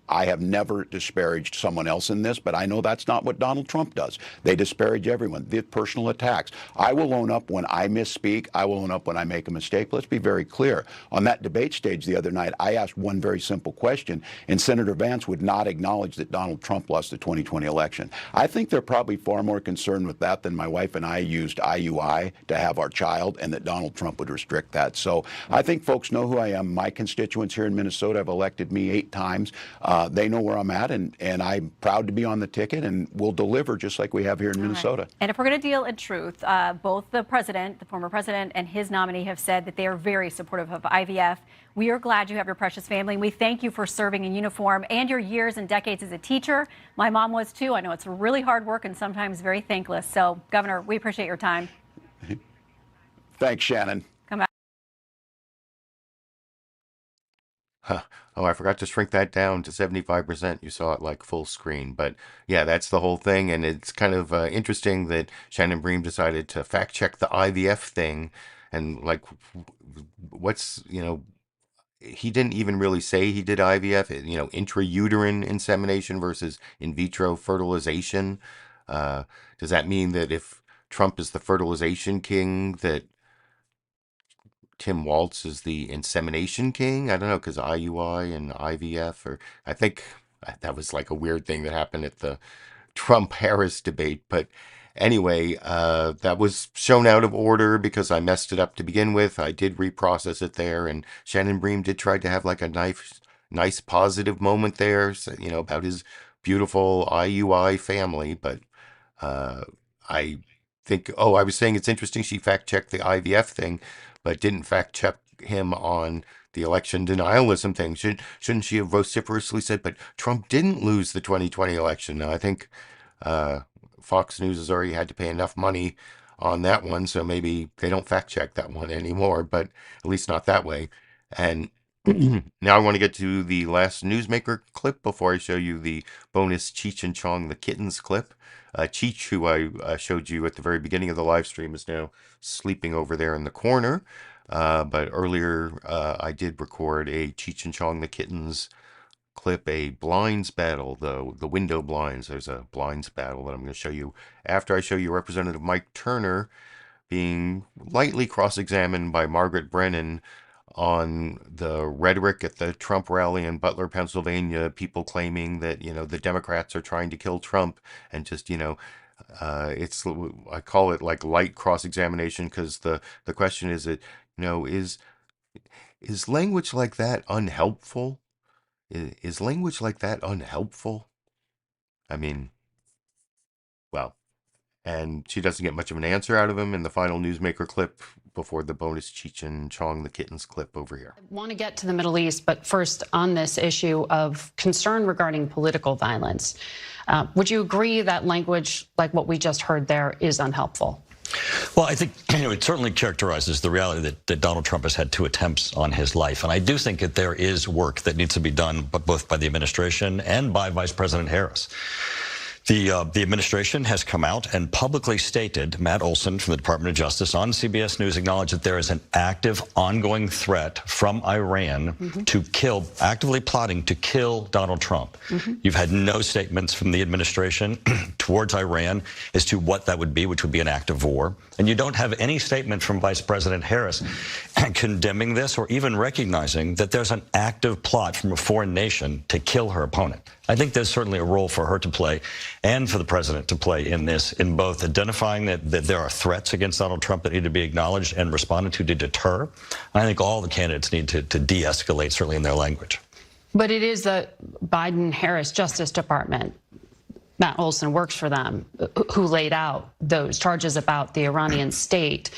I have never disparaged someone else in this, but I know that's not what Donald Trump does. They disparage everyone. The personal attacks. I will own up when I misspeak. I will own up when I make a mistake. Let's be very clear. On that debate stage the other night, I asked one very simple question, and Senator Vance would not acknowledge that Donald Trump lost the 2020 election. I think they're probably far more concerned with that than my wife and I used IUI to have our child, and that Donald Trump would restrict that. So I think folks know who I am. My constituents here in Minnesota have elected me 8 times. They know where I'm at, and I'm proud to be on the ticket, and we'll deliver just like we have here in Minnesota. Right. And if we're going to deal in truth, both the president, the former president, and his nominee have said that they are very supportive of IVF. We are glad you have your precious family, and we thank you for serving in uniform and your years and decades as a teacher. My mom was too. I know it's really hard work and sometimes very thankless. So, Governor, we appreciate your time. Thanks, Shannon. Come back. Huh. Oh, I forgot to shrink that down to 75%. You saw it like full screen. But yeah, that's the whole thing. And it's kind of interesting that Shannon Bream decided to fact check the IVF thing. And like, what's, he didn't even really say he did IVF, intrauterine insemination versus in vitro fertilization. Does that mean that if Trump is the fertilization king, that Tim Walz is the insemination king? I don't know, because IUI and IVF, or I think that was like a weird thing that happened at the Trump-Harris debate. But anyway, that was shown out of order because I messed it up to begin with. I did reprocess it there, and Shannon Bream did try to have like a nice positive moment there, about his beautiful IUI family. But I think, I was saying it's interesting she fact-checked the IVF thing, but didn't fact-check him on the election denialism thing. Shouldn't she have vociferously said, but Trump didn't lose the 2020 election? Now, I think Fox News has already had to pay enough money on that one, so maybe they don't fact-check that one anymore, but at least not that way. And now I want to get to the last newsmaker clip before I show you the bonus Cheech and Chong, the kittens clip. Cheech, who I showed you at the very beginning of the live stream, is now sleeping over there in the corner. But earlier I did record a Cheech and Chong, the kittens clip, a blinds battle, the window blinds. There's a blinds battle that I'm going to show you after I show you Representative Mike Turner being lightly cross-examined by Margaret Brennan on the rhetoric at the Trump rally in Butler, Pennsylvania, people claiming that, the Democrats are trying to kill Trump, and just, it's, I call it like light cross-examination, because the question is that, is language like that unhelpful? Is language like that unhelpful? I mean, well, and she doesn't get much of an answer out of him in the final newsmaker clip before the bonus Cheech and Chong, the kittens clip over here. I want to get to the Middle East, but first on this issue of concern regarding political violence. Would you agree that language like what we just heard there is unhelpful? Well, I think it certainly characterizes the reality that Donald Trump has had 2 attempts on his life. And I do think that there is work that needs to be done both by the administration and by Vice President Harris. The administration has come out and publicly stated, Matt Olson from the Department of Justice on CBS News acknowledged that there is an active, ongoing threat from Iran to kill, actively plotting to kill Donald Trump. You've had no statements from the administration towards Iran as to what that would be, which would be an act of war. And you don't have any statement from Vice President Harris condemning this or even recognizing that there's an active plot from a foreign nation to kill her opponent. I think there's certainly a role for her to play and for the president to play in this, in both identifying that there are threats against Donald Trump that need to be acknowledged and responded to deter. I think all the candidates need to de-escalate, certainly in their language. But it is the Biden-Harris Justice Department, Matt Olson works for them, who laid out those charges about the Iranian state.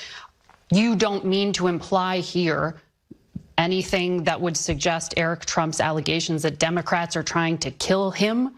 You don't mean to imply here anything that would suggest Eric Trump's allegations that Democrats are trying to kill him?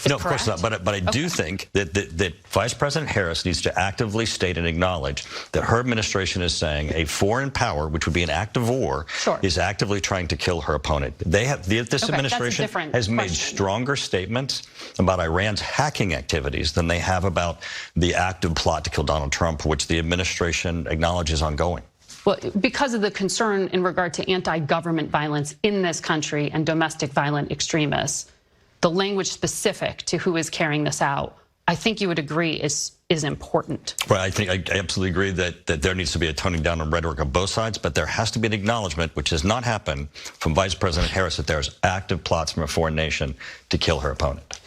No, of course not. But I do think that Vice President Harris needs to actively state and acknowledge that her administration is saying a foreign power, which would be an act of war, is actively trying to kill her opponent. They have this administration has made stronger statements about Iran's hacking activities than they have about the active plot to kill Donald Trump, which the administration acknowledges ongoing. Well, because of the concern in regard to anti-government violence in this country and domestic violent extremists, the language specific to who is carrying this out, I think you would agree is important. Right, I absolutely agree that there needs to be a toning down of rhetoric on both sides, but there has to be an acknowledgement, which has not happened, from Vice President Harris that there's active plots from a foreign nation to kill her opponent.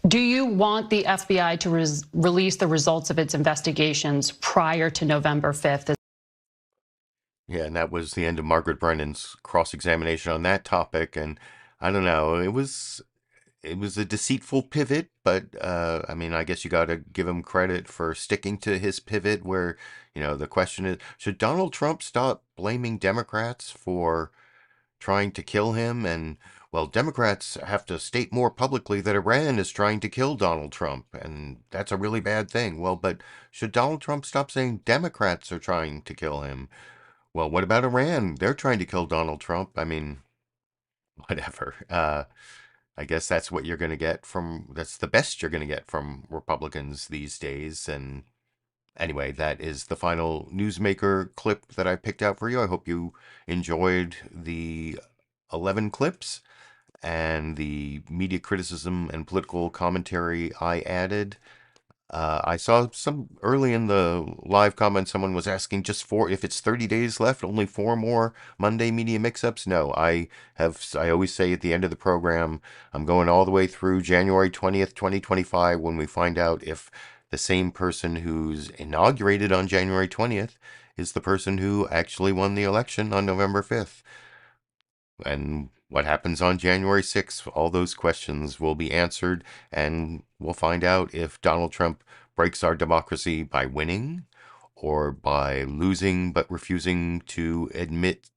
Do you want the FBI to release the results of its investigations prior to November 5th? Yeah, and that was the end of Margaret Brennan's cross-examination on that topic. And I don't know, it was a deceitful pivot, but I mean, I guess you got to give him credit for sticking to his pivot where, the question is, should Donald Trump stop blaming Democrats for trying to kill him? And, well, Democrats have to state more publicly that Iran is trying to kill Donald Trump, and that's a really bad thing. Well, but should Donald Trump stop saying Democrats are trying to kill him? Well, what about Iran? They're trying to kill Donald Trump. I mean, whatever. I guess that's what you're going to get that's the best you're going to get from Republicans these days. And anyway, that is the final newsmaker clip that I picked out for you. I hope you enjoyed the 11 clips and the media criticism and political commentary I added. I saw some early in the live comments, someone was asking if it's 30 days left, only 4 more Monday media mix-ups. No, I always say at the end of the program, I'm going all the way through January 20th, 2025, when we find out if the same person who's inaugurated on January 20th is the person who actually won the election on November 5th. And what happens on January 6th, all those questions will be answered, and we'll find out if Donald Trump breaks our democracy by winning or by losing but refusing to admit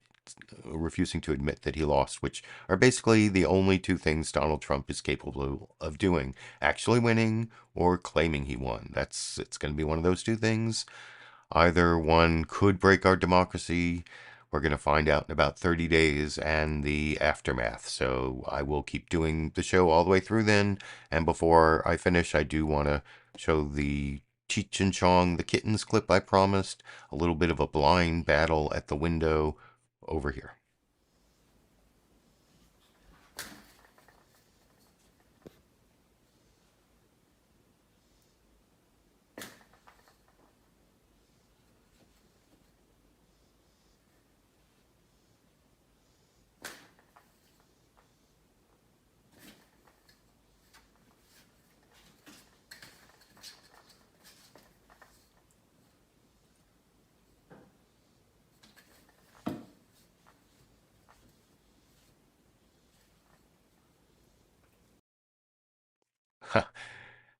that he lost, which are basically the only two things Donald Trump is capable of doing: actually winning or claiming he won. It's going to be one of those two things. Either one could break our democracy. We're going to find out in about 30 days and the aftermath. So I will keep doing the show all the way through then. And before I finish, I do want to show the Cheech and Chong, the kittens clip I promised. A little bit of a blind battle at the window over here.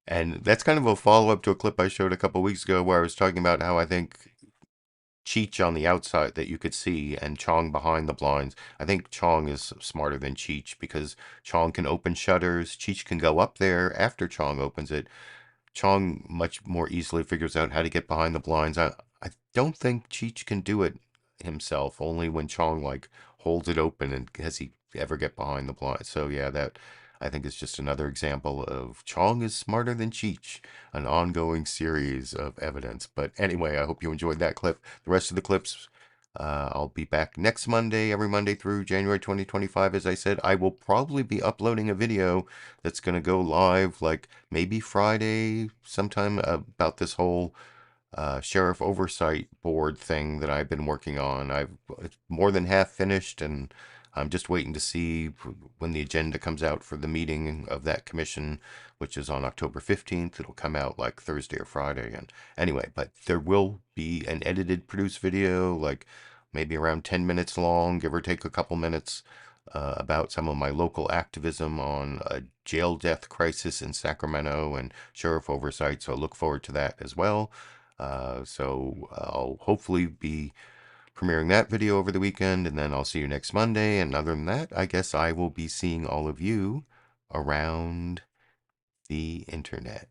And that's kind of a follow-up to a clip I showed a couple weeks ago where I was talking about how I think Cheech on the outside that you could see and Chong behind the blinds. I think Chong is smarter than Cheech because Chong can open shutters. Cheech can go up there after Chong opens it. Chong much more easily figures out how to get behind the blinds. I don't think Cheech can do it himself, only when Chong holds it open and has he ever get behind the blinds. So yeah, that I think it's just another example of Chong is smarter than Cheech, an ongoing series of evidence. But anyway, I hope you enjoyed that clip. The rest of the clips, I'll be back next Monday, every Monday through January 2025. As I said, I will probably be uploading a video that's going to go live like maybe Friday sometime about this whole sheriff oversight board thing that I've been working on. It's more than half finished, and I'm just waiting to see when the agenda comes out for the meeting of that commission, which is on October 15th. It'll come out like Thursday or Friday. And anyway, but there will be an edited, produced video, like maybe around 10 minutes long, give or take a couple minutes, about some of my local activism on a jail death crisis in Sacramento and sheriff oversight. So I look forward to that as well. So I'll hopefully be premiering that video over the weekend, and then I'll see you next Monday. And other than that, I guess I will be seeing all of you around the internet.